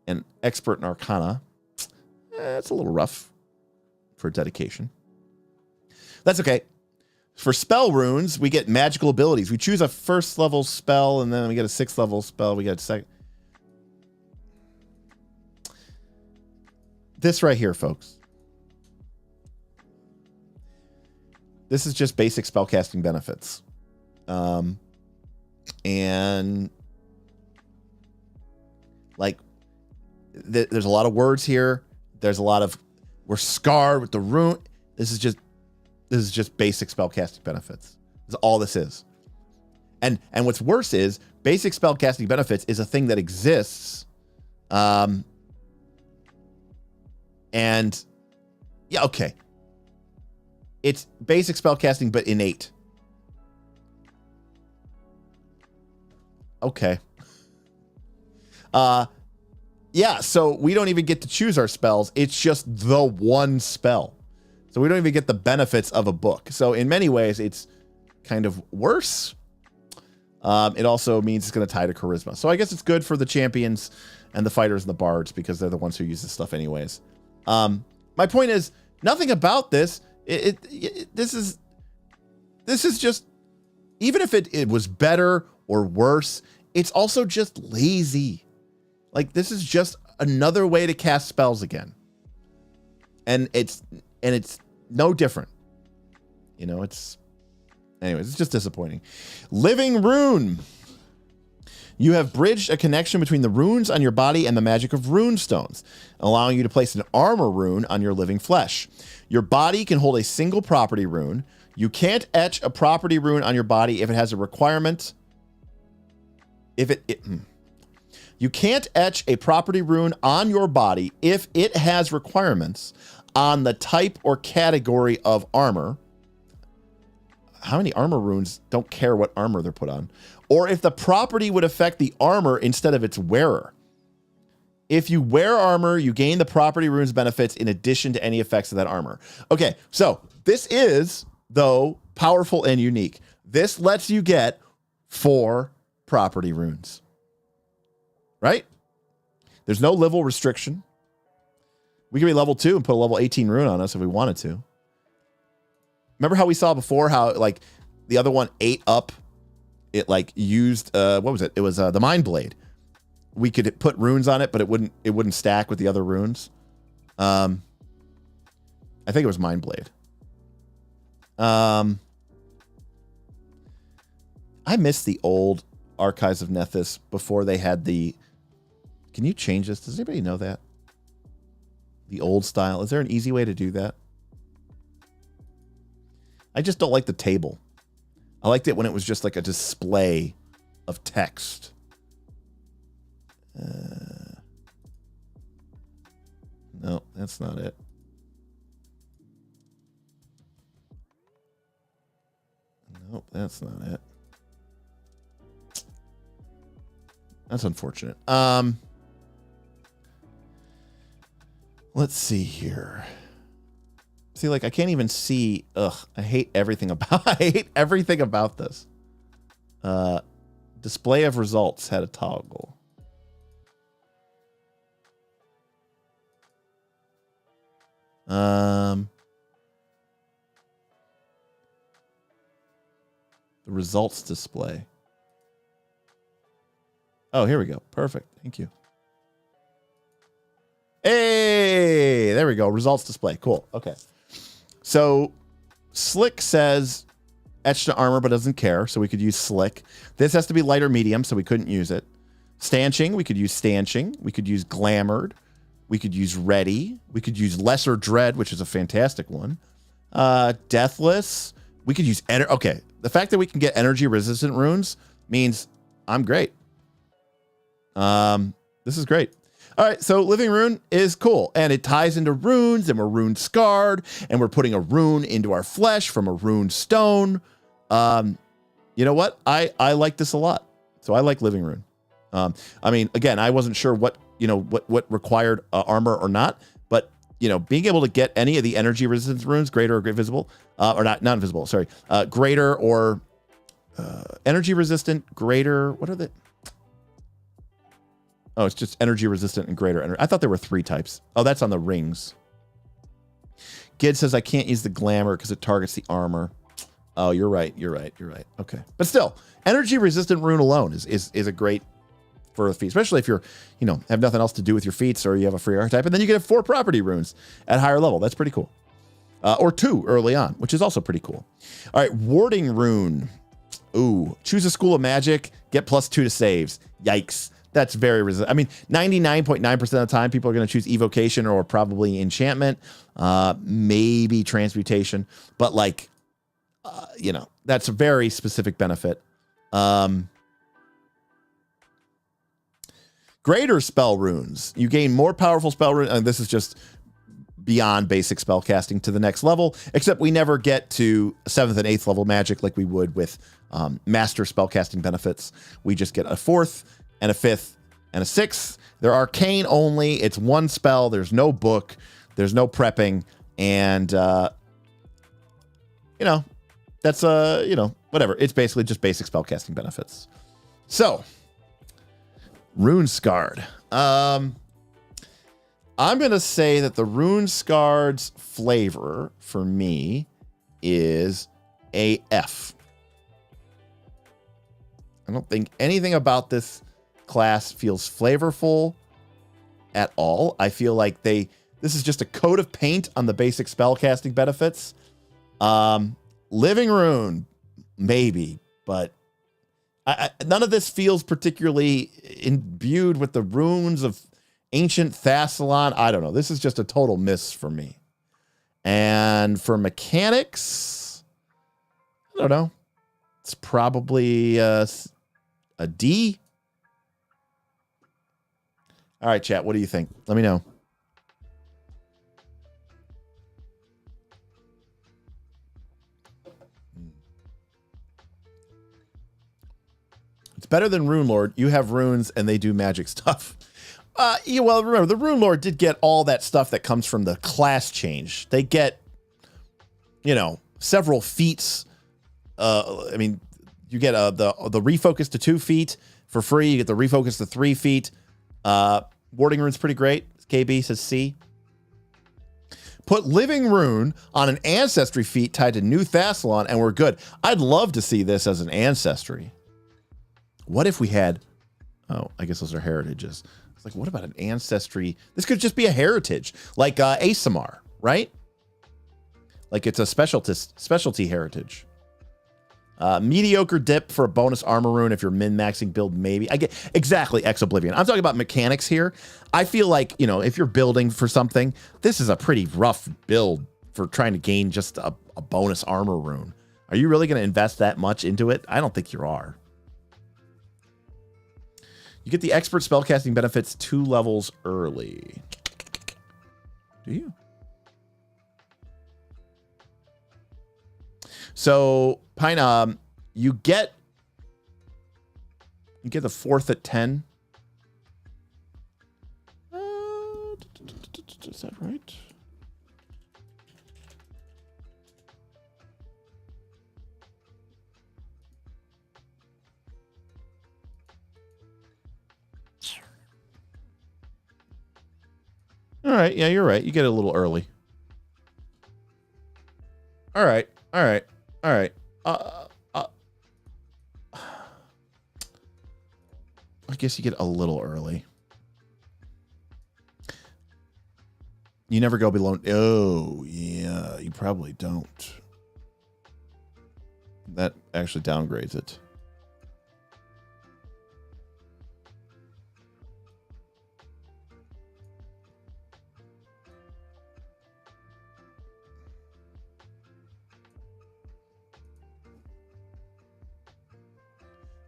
and expert in Arcana. It's a little rough for dedication. That's okay. For spell runes, we get magical abilities. We choose a 1st level spell, and then we get a 6th level spell. We get a second. This right here, folks. This is just basic spellcasting benefits. And like, there's a lot of words here. There's a lot of, we're scarred with the rune. This is just basic spellcasting benefits. That's all this is. And what's worse is basic spellcasting benefits is a thing that exists. And yeah, okay. It's basic spellcasting, but innate. Okay. Yeah, so we don't even get to choose our spells. It's just the one spell. So we don't even get the benefits of a book. So in many ways, it's kind of worse. It also means it's going to tie to charisma. So I guess it's good for the champions and the fighters and the bards because they're the ones who use this stuff anyways. My point is, nothing about this. This is just, even if it was better or worse, it's also just lazy. Like, this is just another way to cast spells again. And it's no different. You know, anyways, it's just disappointing. Living Rune. You have bridged a connection between the runes on your body and the magic of rune stones, allowing you to place an armor rune on your living flesh. Your body can hold a single property rune. You can't etch a property rune on your body if it has a requirement. You can't etch a property rune on your body if it has requirements on the type or category of armor. How many armor runes don't care what armor they're put on? Or if the property would affect the armor instead of its wearer. If you wear armor, you gain the property runes benefits in addition to any effects of that armor. Okay, so this is, though, powerful and unique. This lets you get 4 property runes. Right? There's no level restriction. We can be level 2 and put a level 18 rune on us if we wanted to. Remember how we saw before how, like, the other one ate up, it, like, used, what was it? It was the Mind Blade. We could put runes on it, but it wouldn't stack with the other runes. I think it was Mind Blade. I miss the old Archives of Nethys before they had the... Can you change this? Does anybody know that? The old style. Is there an easy way to do that? I just don't like the table. I liked it when it was just like a display of text. No, that's not it. Nope, that's not it. That's unfortunate. Let's see here. See, like, I can't even see. I hate everything about this. Display of results had a toggle. The results display. Oh, here we go. Perfect. Thank you. Hey, there we go. Results display. Cool. Okay. So Slick says etched to armor, but doesn't care, so we could use Slick. This has to be light or medium, so we couldn't use it. Stanching, we could use Stanching. We could use Glamored. We could use Ready. We could use Lesser Dread, which is a fantastic one. Deathless. We could use... Okay, the fact that we can get energy-resistant runes means I'm great. This is great. All right, so Living Rune is cool, and it ties into runes, and we're rune scarred, and we're putting a rune into our flesh from a rune stone. You know what? I like this a lot, so I like Living Rune. I mean, again, I wasn't sure what required armor or not, but being able to get any of the energy resistance runes, greater or visible, or not invisible, sorry, greater or energy resistant, greater. What are the? Oh, it's just energy resistant and greater energy. I thought there were 3 types. Oh, that's on the rings. Gid says I can't use the glamour because it targets the armor. Oh, you're right. Okay, but still, energy resistant rune alone is a great for a feat, especially if you're have nothing else to do with your feats, or you have a free archetype, and then you get 4 property runes at higher level. That's pretty cool. Or 2 early on, which is also pretty cool. All right, warding rune. Ooh, choose a school of magic, get +2 to saves. Yikes. That's very resistant. I mean, 99.9% of the time, people are going to choose evocation or probably enchantment, maybe transmutation, but that's a very specific benefit. Greater spell runes. You gain more powerful spell runes, and this is just beyond basic spell casting to the next level, except we never get to 7th and 8th level magic like we would with master spell casting benefits. We just get a 4th and a 5th and a 6th. They're arcane only. It's 1 spell. There's no book. There's no prepping. And, that's, whatever. It's basically just basic spell casting benefits. So, Rune Scarred. I'm going to say that the Rune Scarred's flavor for me is a F. I don't think anything about this class feels flavorful at all. I feel like this is just a coat of paint on the basic spellcasting benefits. Living Rune, maybe, but none of this feels particularly imbued with the runes of ancient Thassalon. I don't know. This is just a total miss for me. And for mechanics, I don't know. It's probably a D. All right, chat. What do you think? Let me know. It's better than Rune Lord. You have runes and they do magic stuff. Well, remember, the Rune Lord did get all that stuff that comes from the class change. They get, several feats. You get the refocus to 2 feet for free. You get the refocus to 3 feet. Warding Rune's pretty great. KB says C. Put Living Rune on an ancestry feat tied to New Thassalon, and we're good. I'd love to see this as an ancestry. What if we had... Oh, I guess those are heritages. It's like, what about an ancestry? This could just be a heritage, like Asamar, right? Like it's a specialty heritage. Mediocre dip for a bonus armor rune if you're min-maxing build, maybe. I get exactly Ex-Oblivion. I'm talking about mechanics here. I feel like, if you're building for something, this is a pretty rough build for trying to gain just a bonus armor rune. Are you really going to invest that much into it? I don't think you are. You get the expert spellcasting benefits 2 levels early. Do you? So, Pine, you get the 4th at 10. Is that right? All right. Yeah, you're right. You get it a little early. All right. I guess you get a little early. You never go below. Oh, yeah, you probably don't. That actually downgrades it.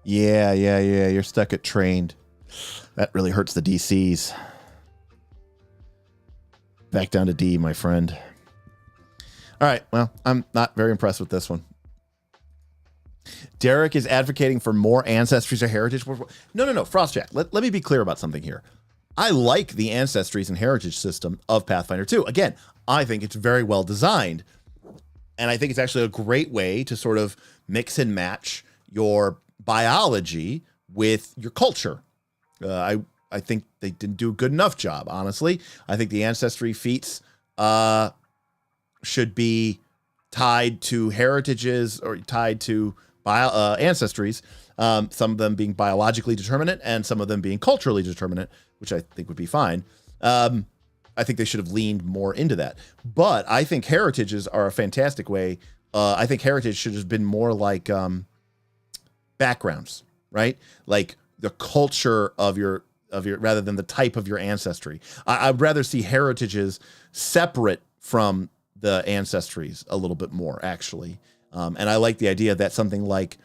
Yeah. You're stuck at trained. That really hurts the DCs. Back down to D, my friend. All right. Well, I'm not very impressed with this one. Derek is advocating for more ancestries or heritage. No. Frostjack, let me be clear about something here. I like the ancestries and heritage system of Pathfinder 2. Again, I think it's very well designed. And I think it's actually a great way to sort of mix and match your biology with your culture. I think they didn't do a good enough job, honestly. I think the ancestry feats should be tied to heritages or tied to ancestries, some of them being biologically determinate and some of them being culturally determinate, which I think would be fine. I think they should have leaned more into that. But I think heritages are a fantastic way. I think heritage should have been more like backgrounds, right? Like the culture of your rather than the type of your ancestry. I'd rather see heritages separate from the ancestries a little bit more, actually. And I like the idea that something like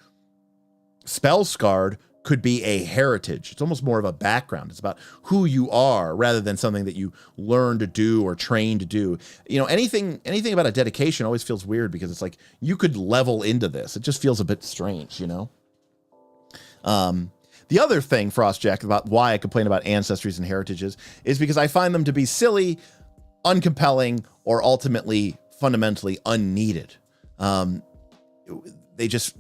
Spell Scarred could be a heritage. It's almost more of a background. It's about who you are rather than something that you learn to do or train to do. You know, anything about a dedication always feels weird because it's like you could level into this. It just feels a bit strange, you know? The other thing, Frostjack, about why I complain about ancestries and heritages is because I find them to be silly, uncompelling, or ultimately fundamentally unneeded. They just,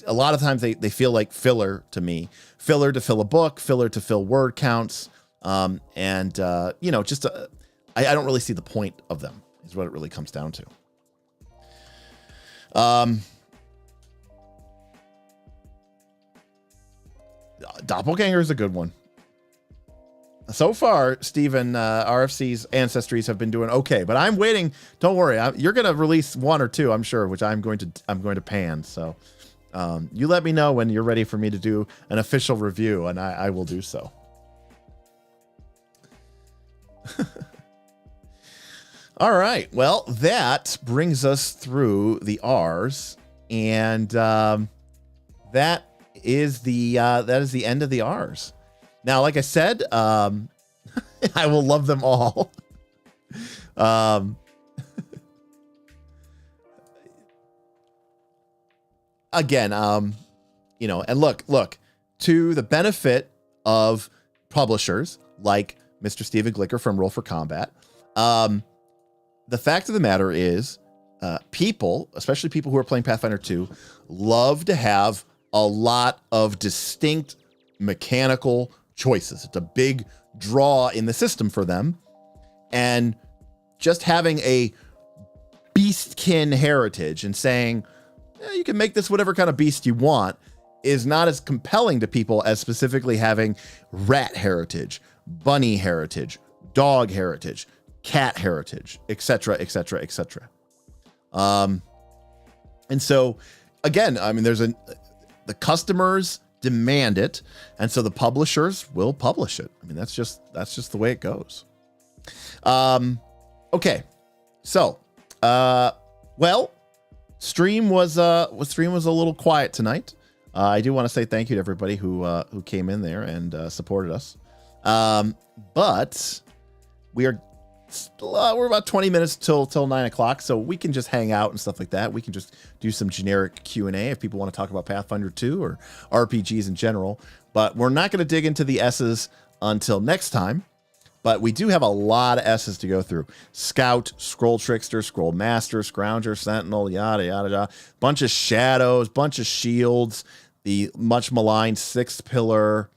a lot of times they feel like filler to me. Filler to fill a book, filler to fill word counts. I don't really see the point of them, is what it really comes down to. Doppelganger is a good one. So far, Steven, RFC's ancestries have been doing okay, but I'm waiting. Don't worry, you're going to release one or two, I'm sure, which I'm going to pan. So you let me know when you're ready for me to do an official review, and I will do so. All right. Well, that brings us through the R's, and that is the end of the R's. Now, like I said, I will love them all. Again, and look, to the benefit of publishers like Mr. Steven Glicker from Roll for Combat, the fact of the matter is, people, especially people who are playing Pathfinder 2, love to have a lot of distinct mechanical choices. It's a big draw in the system for them. And just having a beastkin heritage and saying, you can make this whatever kind of beast you want is not as compelling to people as specifically having rat heritage, bunny heritage, dog heritage, cat heritage, etc., etc., etc. And so, again, I mean, the customers demand it, and so the publishers will publish it. I mean, that's just the way it goes. Okay, so stream was a little quiet tonight. I do want to say thank you to everybody who came in there and supported us. But we're about 20 minutes till 9 o'clock, so we can just hang out and stuff like that. We can just do some generic Q&A if people want to talk about Pathfinder 2 or RPGs in general. But we're not going to dig into the S's until next time. But we do have a lot of S's to go through. Scout, Scroll Trickster, Scroll Master, Scrounger, Sentinel, yada, yada, yada. Bunch of shadows, bunch of shields, the much maligned Sixth Pillar,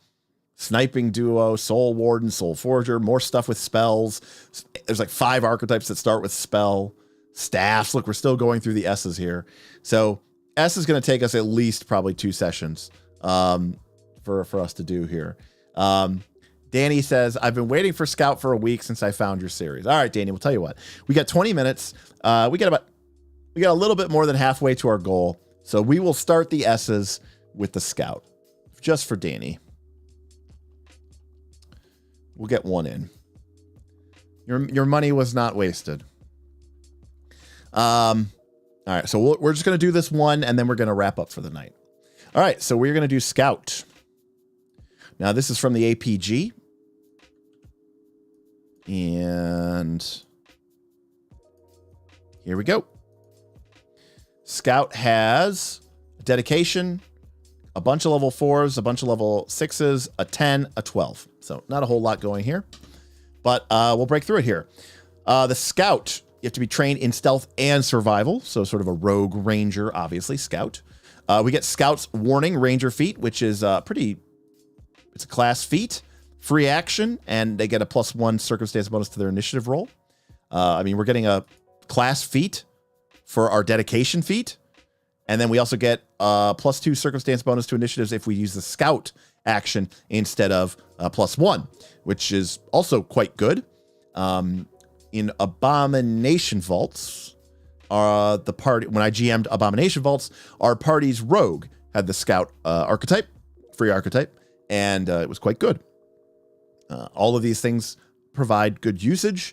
Sniping Duo, Soul Warden, Soul Forger, more stuff with spells. There's like 5 archetypes that start with spell. Staffs. Look, we're still going through the S's here. So S is going to take us at least probably 2 sessions for us to do here. Danny says, I've been waiting for Scout for a week since I found your series. All right, Danny, we'll tell you what. We got 20 minutes. We got a little bit more than halfway to our goal. So we will start the S's with the Scout, just for Danny. We'll get one in. Your money was not wasted. All right, so we're just going to do this one, and then we're going to wrap up for the night. All right, so we're going to do Scout. Now, this is from the APG. And here we go. Scout has a dedication, a bunch of level 4s, a bunch of level 6s, a 10, a 12. So not a whole lot going here, but we'll break through it here. The Scout, you have to be trained in stealth and survival. So sort of a rogue ranger, obviously, Scout. We get Scout's Warning Ranger feat, which is it's a class feat, free action, and they get a +1 circumstance bonus to their initiative roll. I mean, we're getting a class feat for our dedication feat. And then we also get a +2 circumstance bonus to initiatives if we use the Scout action instead of +1, which is also quite good. In Abomination Vaults, the party, when I GM'd Abomination Vaults, our party's rogue had the Scout archetype, free archetype, and it was quite good. All of these things provide good usage.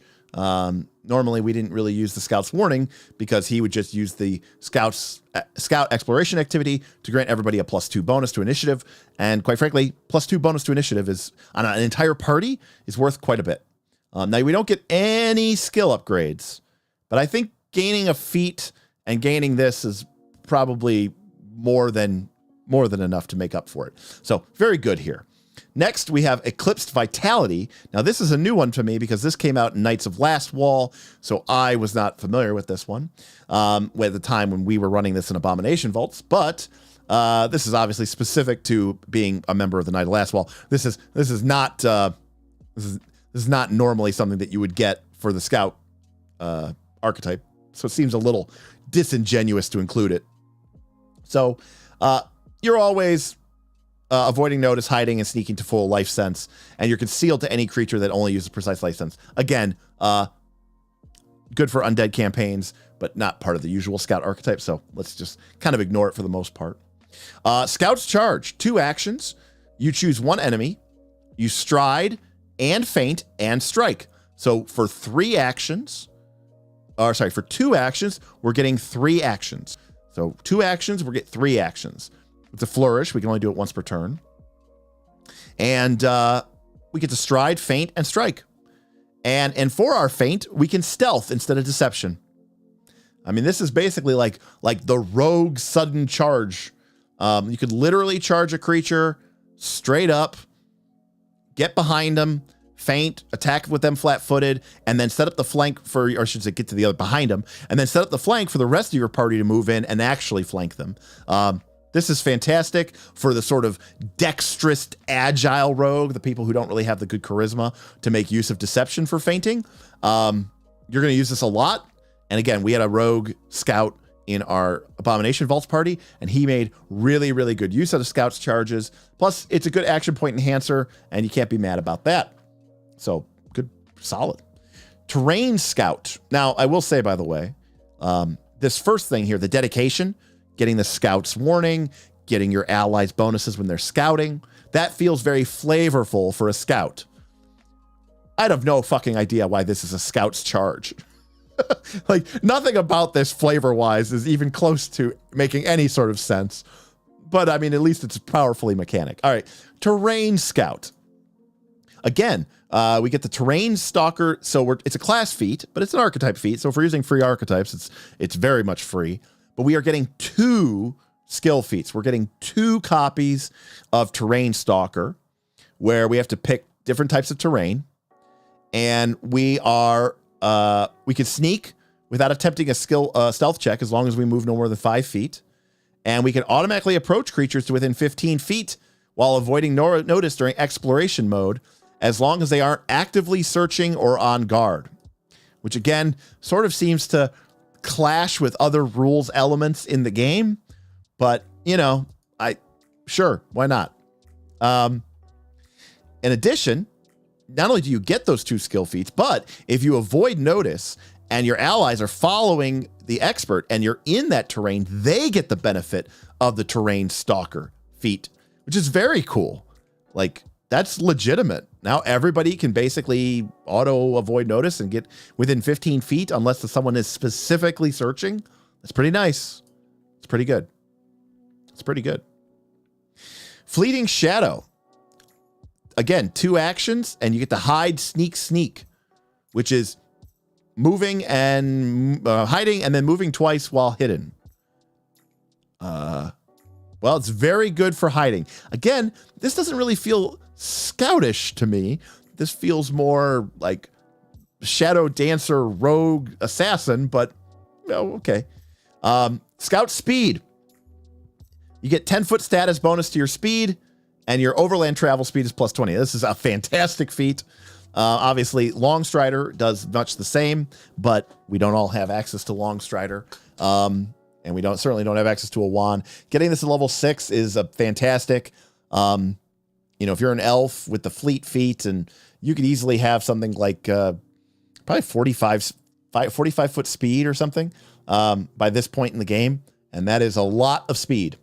Normally, we didn't really use the Scout's Warning because he would just use the Scout exploration activity to grant everybody a +2 bonus to initiative. And quite frankly, +2 bonus to initiative is on an entire party is worth quite a bit. Now, we don't get any skill upgrades, but I think gaining a feat and gaining this is probably more than enough to make up for it. So very good here. Next, we have Eclipsed Vitality. Now, this is a new one to me because this came out in Knights of Last Wall, so I was not familiar with this one at the time when we were running this in Abomination Vaults. But this is obviously specific to being a member of the Knight of Last Wall. This is not normally something that you would get for the Scout archetype, so it seems a little disingenuous to include it. So you're always avoiding notice, hiding, and sneaking to full life sense, and you're concealed to any creature that only uses precise life sense. Again, good for undead campaigns, but not part of the usual Scout archetype, so let's just kind of ignore it for the most part. Scout's Charge, 2 actions. You choose 1 enemy, you stride, and feint, and strike. So for 2 actions, we're getting 3 actions. So 2 actions, we're getting 3 actions. With the Flourish, we can only do it once per turn. And we get to stride, feint, and strike. And for our feint, we can stealth instead of deception. I mean, this is basically like the rogue sudden charge. You could literally charge a creature straight up, get behind them, feint, attack with them flat-footed, and then set up the flank for, or I should say, get to the other behind them, and then set up the flank for the rest of your party to move in and actually flank them. This is fantastic for the sort of dexterous, agile rogue, the people who don't really have the good charisma to make use of deception for feinting. You're going to use this a lot. And again, we had a rogue Scout in our Abomination Vaults party, and he made really, really good use of the Scout's charges. Plus, it's a good action point enhancer, and you can't be mad about that. So, good, solid. Terrain Scout. Now, I will say, by the way, this first thing here, the dedication, getting the Scout's Warning, getting your allies bonuses when they're scouting, that feels very flavorful for a Scout. I'd have no fucking idea why this is a Scout's Charge. Like, nothing about this flavor-wise is even close to making any sort of sense. But, I mean, at least it's powerfully mechanic. All right, Terrain Scout. Again, we get the Terrain Stalker. So it's a class feat, but it's an archetype feat. So if we're using free archetypes, it's very much free. But we are getting 2 skill feats. We're getting 2 copies of Terrain Stalker, where we have to pick different types of terrain. And we can sneak without attempting a stealth check as long as we move no more than 5 feet. And we can automatically approach creatures to within 15 feet while avoiding notice during exploration mode, as long as they aren't actively searching or on guard. Which again, sort of seems to clash with other rules elements in the game. But, you know, sure, why not? In addition, not only do you get those 2 skill feats, but if you avoid notice and your allies are following the expert and you're in that terrain, they get the benefit of the terrain stalker feat, which is very cool. Like, that's legitimate. Now everybody can basically auto avoid notice and get within 15 feet unless someone is specifically searching. That's pretty nice. It's pretty good. It's pretty good. Fleeting Shadow. Again, 2 actions, and you get to hide, sneak, sneak, which is moving and hiding and then moving twice while hidden. Well, it's very good for hiding. Again, this doesn't really feel scoutish to me. This feels more like shadow dancer, rogue, assassin, but okay. Scout speed. You get 10-foot status bonus to your speed, and your overland travel speed is plus 20. This is a fantastic feat. Obviously, Long Strider does much the same, but we don't all have access to Long Strider. And we certainly don't have access to a wand. Getting this at level 6 is a fantastic. You know, if you're an elf with the fleet feat, and you could easily have something like probably 45 foot speed or something by this point in the game, and that is a lot of speed.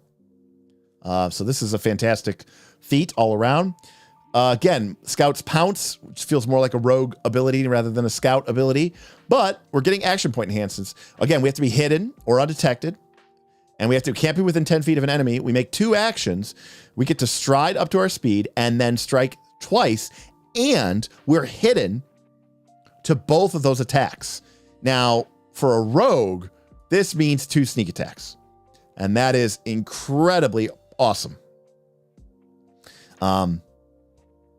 So this is a fantastic feat all around. Again, Scout's Pounce, which feels more like a rogue ability rather than a scout ability, but we're getting action point enhancements. Again, we have to be hidden or undetected, and we can't be within 10 feet of an enemy. We make 2 actions. We get to stride up to our speed and then strike twice, and we're hidden to both of those attacks. Now, for a rogue, this means 2 sneak attacks, and that is incredibly awesome.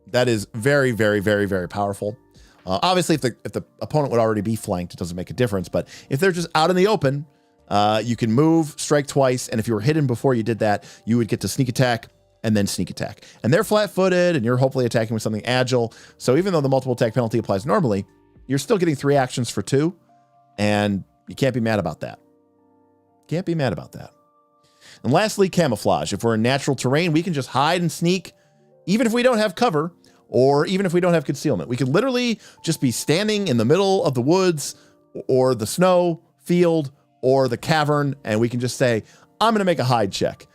That is very, very, very, very powerful. Obviously, if the opponent would already be flanked, it doesn't make a difference. But if they're just out in the open, you can move, strike twice, and if you were hidden before you did that, you would get to sneak attack and then sneak attack. And they're flat-footed, and you're hopefully attacking with something agile. So even though the multiple attack penalty applies normally, you're still getting 3 actions for 2, and you can't be mad about that. Can't be mad about that. And lastly, camouflage. If we're in natural terrain, we can just hide and sneak, even if we don't have cover, or even if we don't have concealment. We could literally just be standing in the middle of the woods or the snow field or the cavern, and we can just say, I'm going to make a hide check.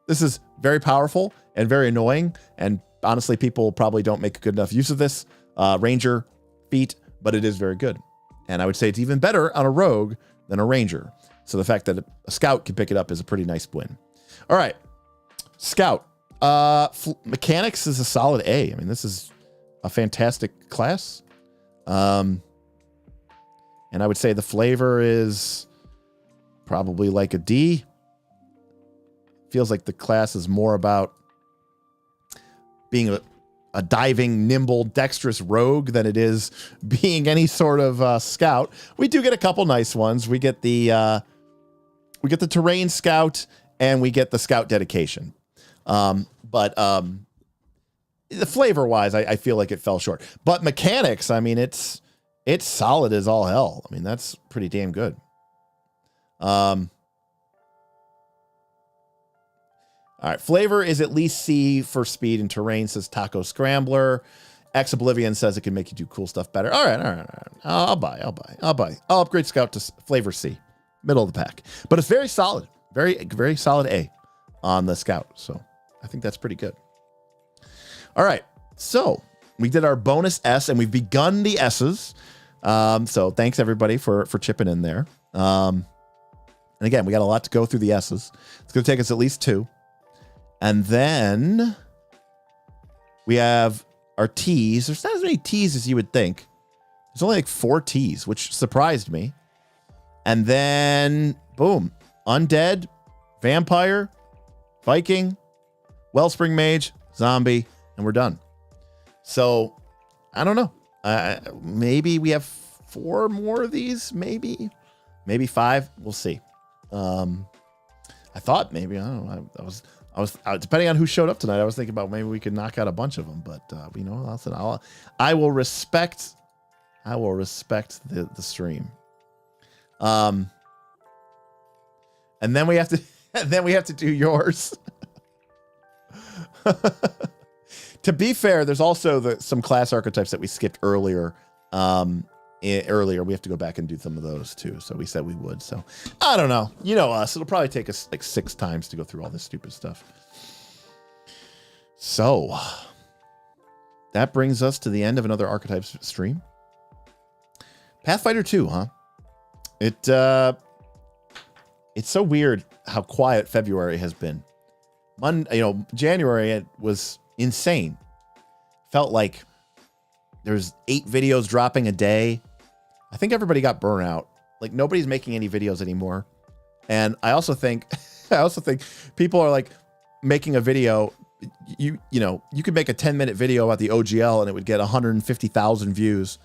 This is very powerful and very annoying, and honestly, people probably don't make good enough use of this ranger feat, but it is very good. And I would say it's even better on a rogue than a ranger. So the fact that a scout can pick it up is a pretty nice win. All right, scout. Mechanics is a solid A. I mean, this is a fantastic class. And I would say the flavor is probably like a D. Feels like the class is more about being a diving, nimble, dexterous rogue than it is being any sort of scout. We do get a couple nice ones. We get the terrain scout, and we get the scout dedication. But the flavor wise, I feel like it fell short. But mechanics, I mean, it's solid as all hell. I mean, that's pretty damn good. All right, flavor is at least C for speed and terrain, says Taco Scrambler. X Oblivion says it can make you do cool stuff better. All right. I'll buy. I'll upgrade Scout to flavor C, middle of the pack. But it's very solid, very, very solid A on the Scout. So I think that's pretty good. All right, so we did our bonus S, and we've begun the S's. So thanks everybody for chipping in there. And again, we got a lot to go through the S's. It's going to take us at least 2. And then we have our T's. There's not as many T's as you would think. There's only like 4 T's, which surprised me. And then, boom, Undead, Vampire, Viking, Wellspring Mage, Zombie, and we're done. So, I don't know. Maybe we have 4 more of these, maybe 5. We'll see. I thought maybe, I don't know. I was depending on who showed up tonight, I was thinking about maybe we could knock out a bunch of them, but you know, I will respect the stream. And then we have to do yours. To be fair, there's also some class archetypes that we skipped earlier earlier. We have to go back and do some of those too. So we said we would. So I don't know. You know us. It'll probably take us like 6 times to go through all this stupid stuff. So that brings us to the end of another Archetypes stream. Pathfinder 2, huh? It's so weird how quiet February has been. January it was insane. Felt like there's 8 videos dropping a day. I think everybody got burnt out. Like nobody's making any videos anymore. And I also think people are like making a video. You could make a 10-minute video about the OGL and it would get 150,000 views.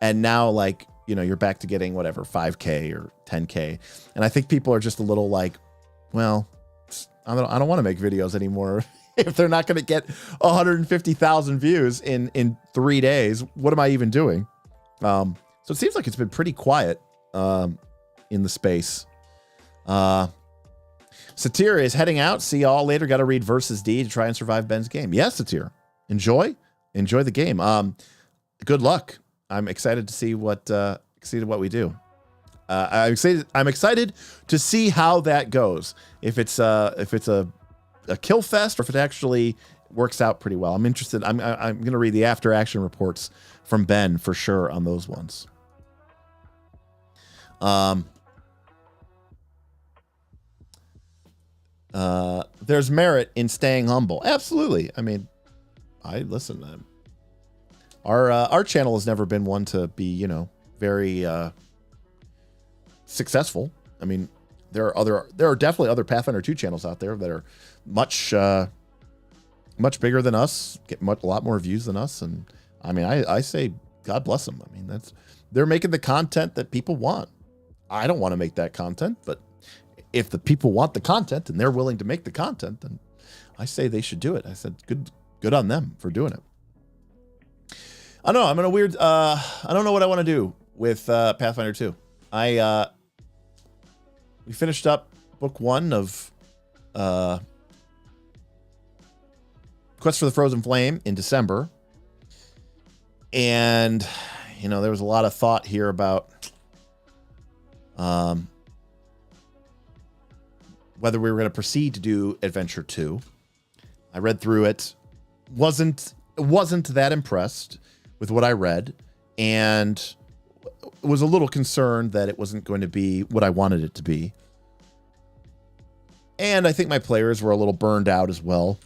And now like, you're back to getting whatever, 5K or 10K. And I think people are just a little like, well, I don't want to make videos anymore. If they're not going to get 150,000 views in 3 days, what am I even doing? So it seems like it's been pretty quiet in the space. Satir is heading out. See y'all later. Got to read Versus D to try and survive Ben's game. Yes, Satir. Enjoy the game. Good luck. I'm excited to see what we do. I'm excited to see how that goes. If it's a kill fest or if it actually works out pretty well. I'm interested. I'm going to read the after action reports from Ben for sure on those ones. There's merit in staying humble. Absolutely. I mean, our channel has never been one to be, very successful. I mean, there are definitely other Pathfinder 2 channels out there that are much bigger than us, get a lot more views than us. And I mean, I say God bless them. I mean, they're making the content that people want. I don't want to make that content, but if the people want the content and they're willing to make the content, then I say they should do it. I said, good on them for doing it. I don't know. I'm in a weird, I don't know what I want to do with Pathfinder 2. We finished up book 1 of Quest for the Frozen Flame in December. And, there was a lot of thought here about whether we were going to proceed to do Adventure 2. I read through it. Wasn't that impressed with what I read, and was a little concerned that it wasn't going to be what I wanted it to be. And I think my players were a little burned out as well.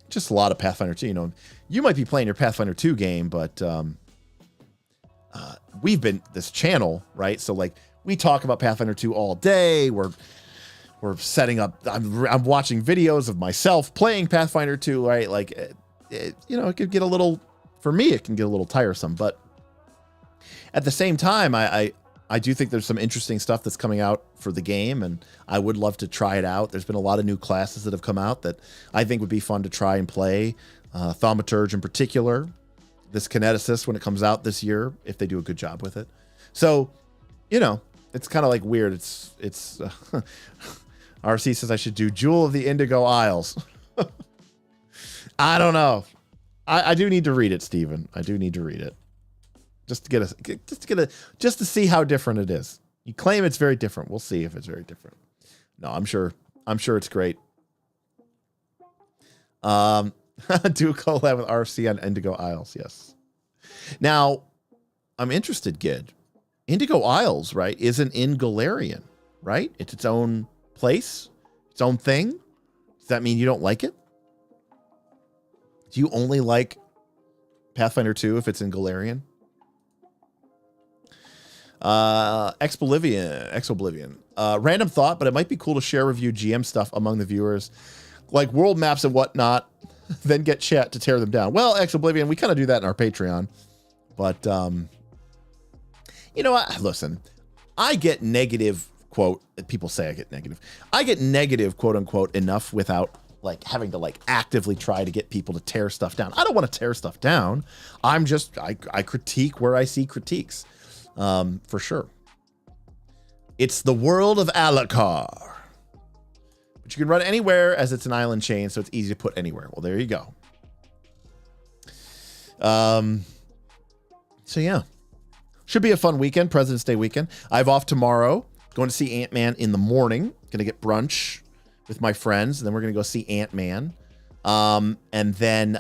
Just a lot of Pathfinder 2. You might be playing your Pathfinder 2 game, but we've been this channel, right? So like we talk about Pathfinder 2 all day. We're setting up. I'm watching videos of myself playing Pathfinder 2, right? Like it could get a little. For me, it can get a little tiresome, but at the same time, I do think there's some interesting stuff that's coming out for the game, and I would love to try it out. There's been a lot of new classes that have come out that I think would be fun to try and play. Thaumaturge in particular, this Kineticist when it comes out this year, if they do a good job with it. So, it's kind of like weird. It's RC says I should do Jewel of the Indigo Isles. I don't know. I do need to read it, Steven. I do need to read it. Just to see how different it is. You claim it's very different. We'll see if it's very different. No, I'm sure it's great. Do a collab with RC on Indigo Isles, yes. Now, I'm interested, Gid. Indigo Isles, right, isn't in Galarian, right? It's its own place, its own thing. Does that mean you don't like it? Do you only like Pathfinder 2 if it's in Galarian? Exoblivion. Random thought, but it might be cool to share review GM stuff among the viewers, like world maps and whatnot, then get chat to tear them down. Well, Exoblivion, we kind of do that in our Patreon, but you know what? Listen, I get negative quote. People say I get negative. I get negative quote unquote enough without like having to like actively try to get people to tear stuff down. I don't want to tear stuff down. I critique where I see critiques. For sure. It's the world of Alakar, but you can run anywhere as it's an island chain, so it's easy to put anywhere. Well, there you go. So yeah, should be a fun weekend, President's Day weekend. I have off tomorrow. Going to see Ant-Man in the morning. Going to get brunch with my friends, and then we're going to go see Ant-Man. And then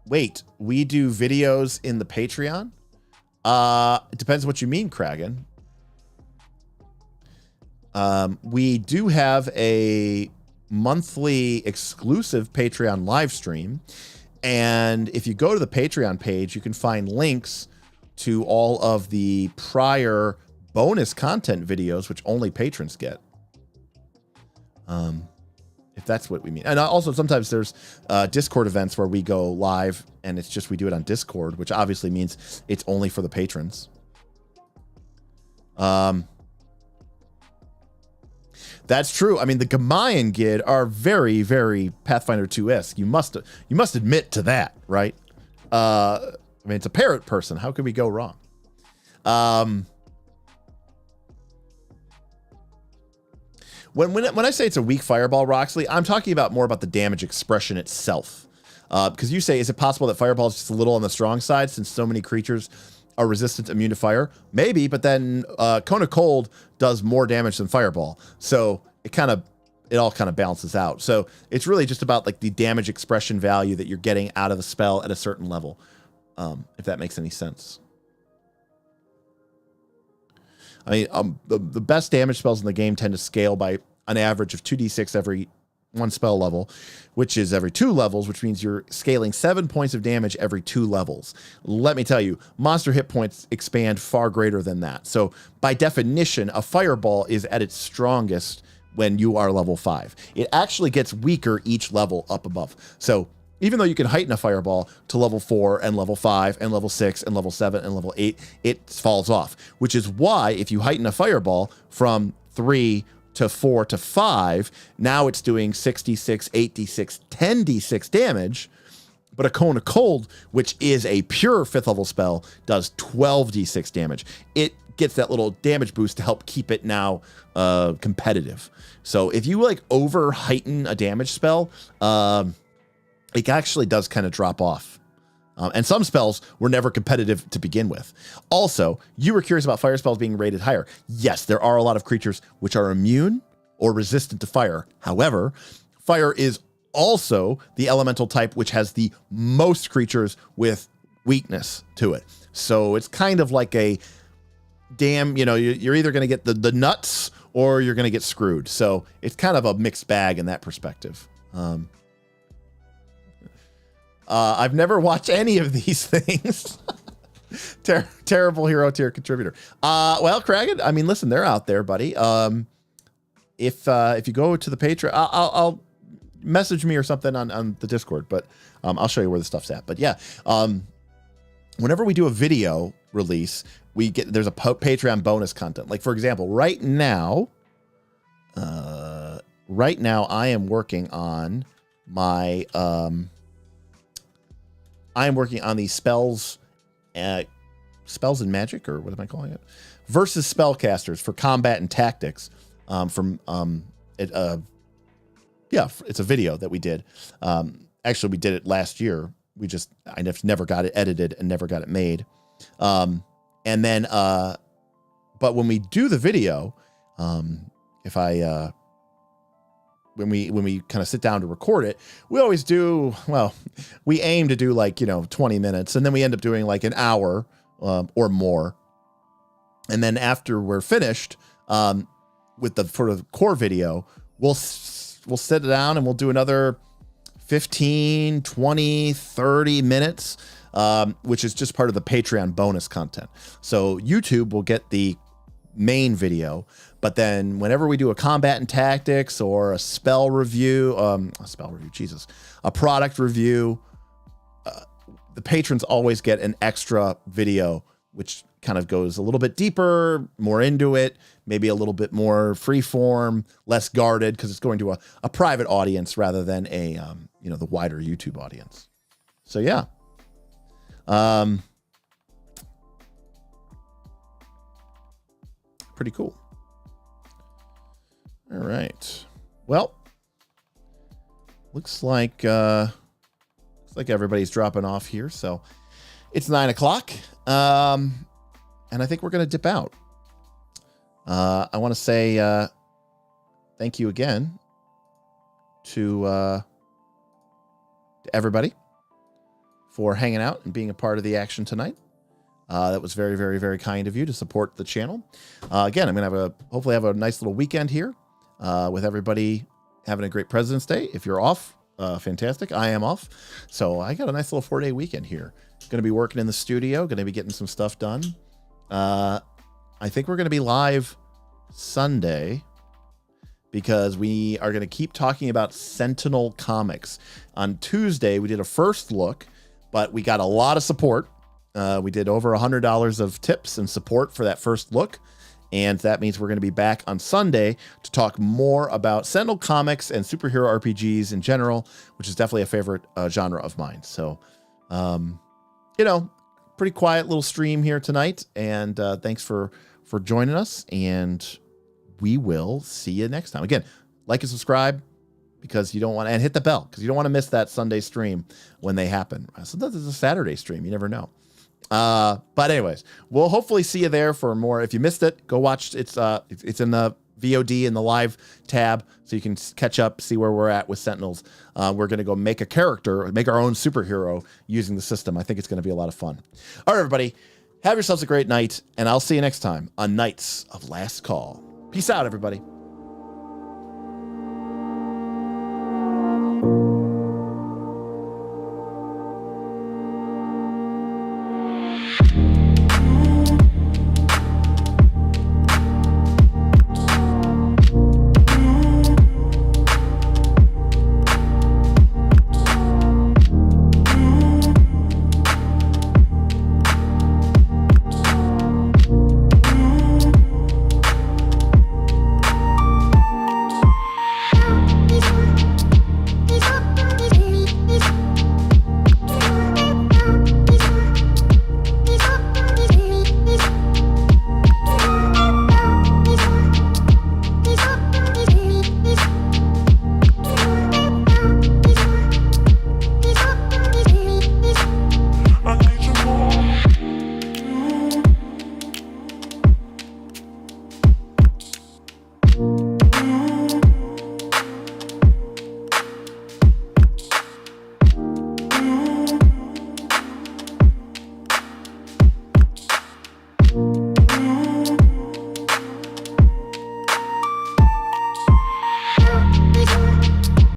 wait, we do videos in the Patreon? It depends what you mean, Kragan. We do have a monthly exclusive Patreon live stream. And if you go to the Patreon page, you can find links to all of the prior bonus content videos, which only patrons get. If that's what we mean. And also sometimes there's Discord events where we go live and it's just we do it on Discord, which obviously means it's only for the patrons. That's true. I mean, the Gamayan Gid are very, very Pathfinder 2-esque. You must admit to that, right? I mean, it's a parrot person. How could we go wrong? When I say it's a weak fireball, Roxley, I'm talking about more about the damage expression itself. Because you say, is it possible that fireball is just a little on the strong side since so many creatures are resistant, immune to fire? Maybe, but then Cone of Cold does more damage than fireball. So it all kind of balances out. So it's really just about like the damage expression value that you're getting out of the spell at a certain level. If that makes any sense. I mean, the best damage spells in the game tend to scale by an average of 2d6 every one spell level, which is every 2 levels, which means you're scaling 7 points of damage every 2 levels. Let me tell you, monster hit points expand far greater than that. So by definition, a fireball is at its strongest when you are level 5. It actually gets weaker each level up above. So even though you can heighten a fireball to level 4 and level 5 and level 6 and level 7 and level 8, it falls off, which is why if you heighten a fireball from 3 to 4 to 5, now it's doing 6d6, 8d6, 10d6 damage. But a Cone of Cold, which is a pure 5th level spell, does 12d6 damage. It gets that little damage boost to help keep it now competitive. So if you like over heighten a damage spell, it actually does kind of drop off. And some spells were never competitive to begin with. Also, you were curious about fire spells being rated higher. Yes, there are a lot of creatures which are immune or resistant to fire. However, fire is also the elemental type which has the most creatures with weakness to it. So it's kind of like a damn, you're either going to get the nuts or you're going to get screwed. So it's kind of a mixed bag in that perspective. I've never watched any of these things. Terrible hero tier contributor. Well, Kragan, I mean, listen, they're out there, buddy. If you go to the Patreon, I'll message me or something on the Discord, but I'll show you where the stuff's at. But yeah, whenever we do a video release, there's a Patreon bonus content. Like for example, right now I am working on my the spells and magic, or what am I calling it? Versus spellcasters for combat and tactics. It's a video that we did. Actually, we did it last year. I never got it edited and never got it made. And then, but when we do the video, when we kind of sit down to record it, we always do, we aim to do 20 minutes, and then we end up doing like an hour or more. And then after we're finished with the sort of core video, we'll sit down and we'll do another 15, 20, 30 minutes, which is just part of the Patreon bonus content. So YouTube will get the main video, but then whenever we do a combat and tactics or a spell review, a product review, the patrons always get an extra video, which kind of goes a little bit deeper, more into it, maybe a little bit more freeform, less guarded, because it's going to a private audience rather than the wider YouTube audience. So yeah. Pretty cool. All right. Well, looks like Looks like everybody's dropping off here, so it's 9 o'clock. And I think we're going to dip out. I want to say thank you again to everybody for hanging out and being a part of the action tonight. That was very, very, very kind of you to support the channel. Again, I'm going to hopefully have a nice little weekend here with everybody having a great President's Day. If you're off, fantastic. I am off. So I got a nice little 4-day weekend here. Going to be working in the studio, going to be getting some stuff done. I think we're going to be live Sunday because we are going to keep talking about Sentinel Comics. On Tuesday, we did a first look, but we got a lot of support. We did over $100 of tips and support for that first look. And that means we're going to be back on Sunday to talk more about Sentinel Comics and superhero RPGs in general, which is definitely a favorite genre of mine. So, pretty quiet little stream here tonight. And thanks for joining us. And we will see you next time. Again, like and subscribe because you don't want to, and hit the bell because you don't want to miss that Sunday stream when they happen. Sometimes it's a Saturday stream. You never know. But anyways, we'll hopefully see you there for more. If you missed it, go watch. It's in the VOD in the live tab, so you can catch up, see where we're at with Sentinels. We're going to go make our own superhero using the system. I think it's going to be a lot of fun. All right, everybody, have yourselves a great night, and I'll see you next time on Knights of Last Call. Peace out, everybody.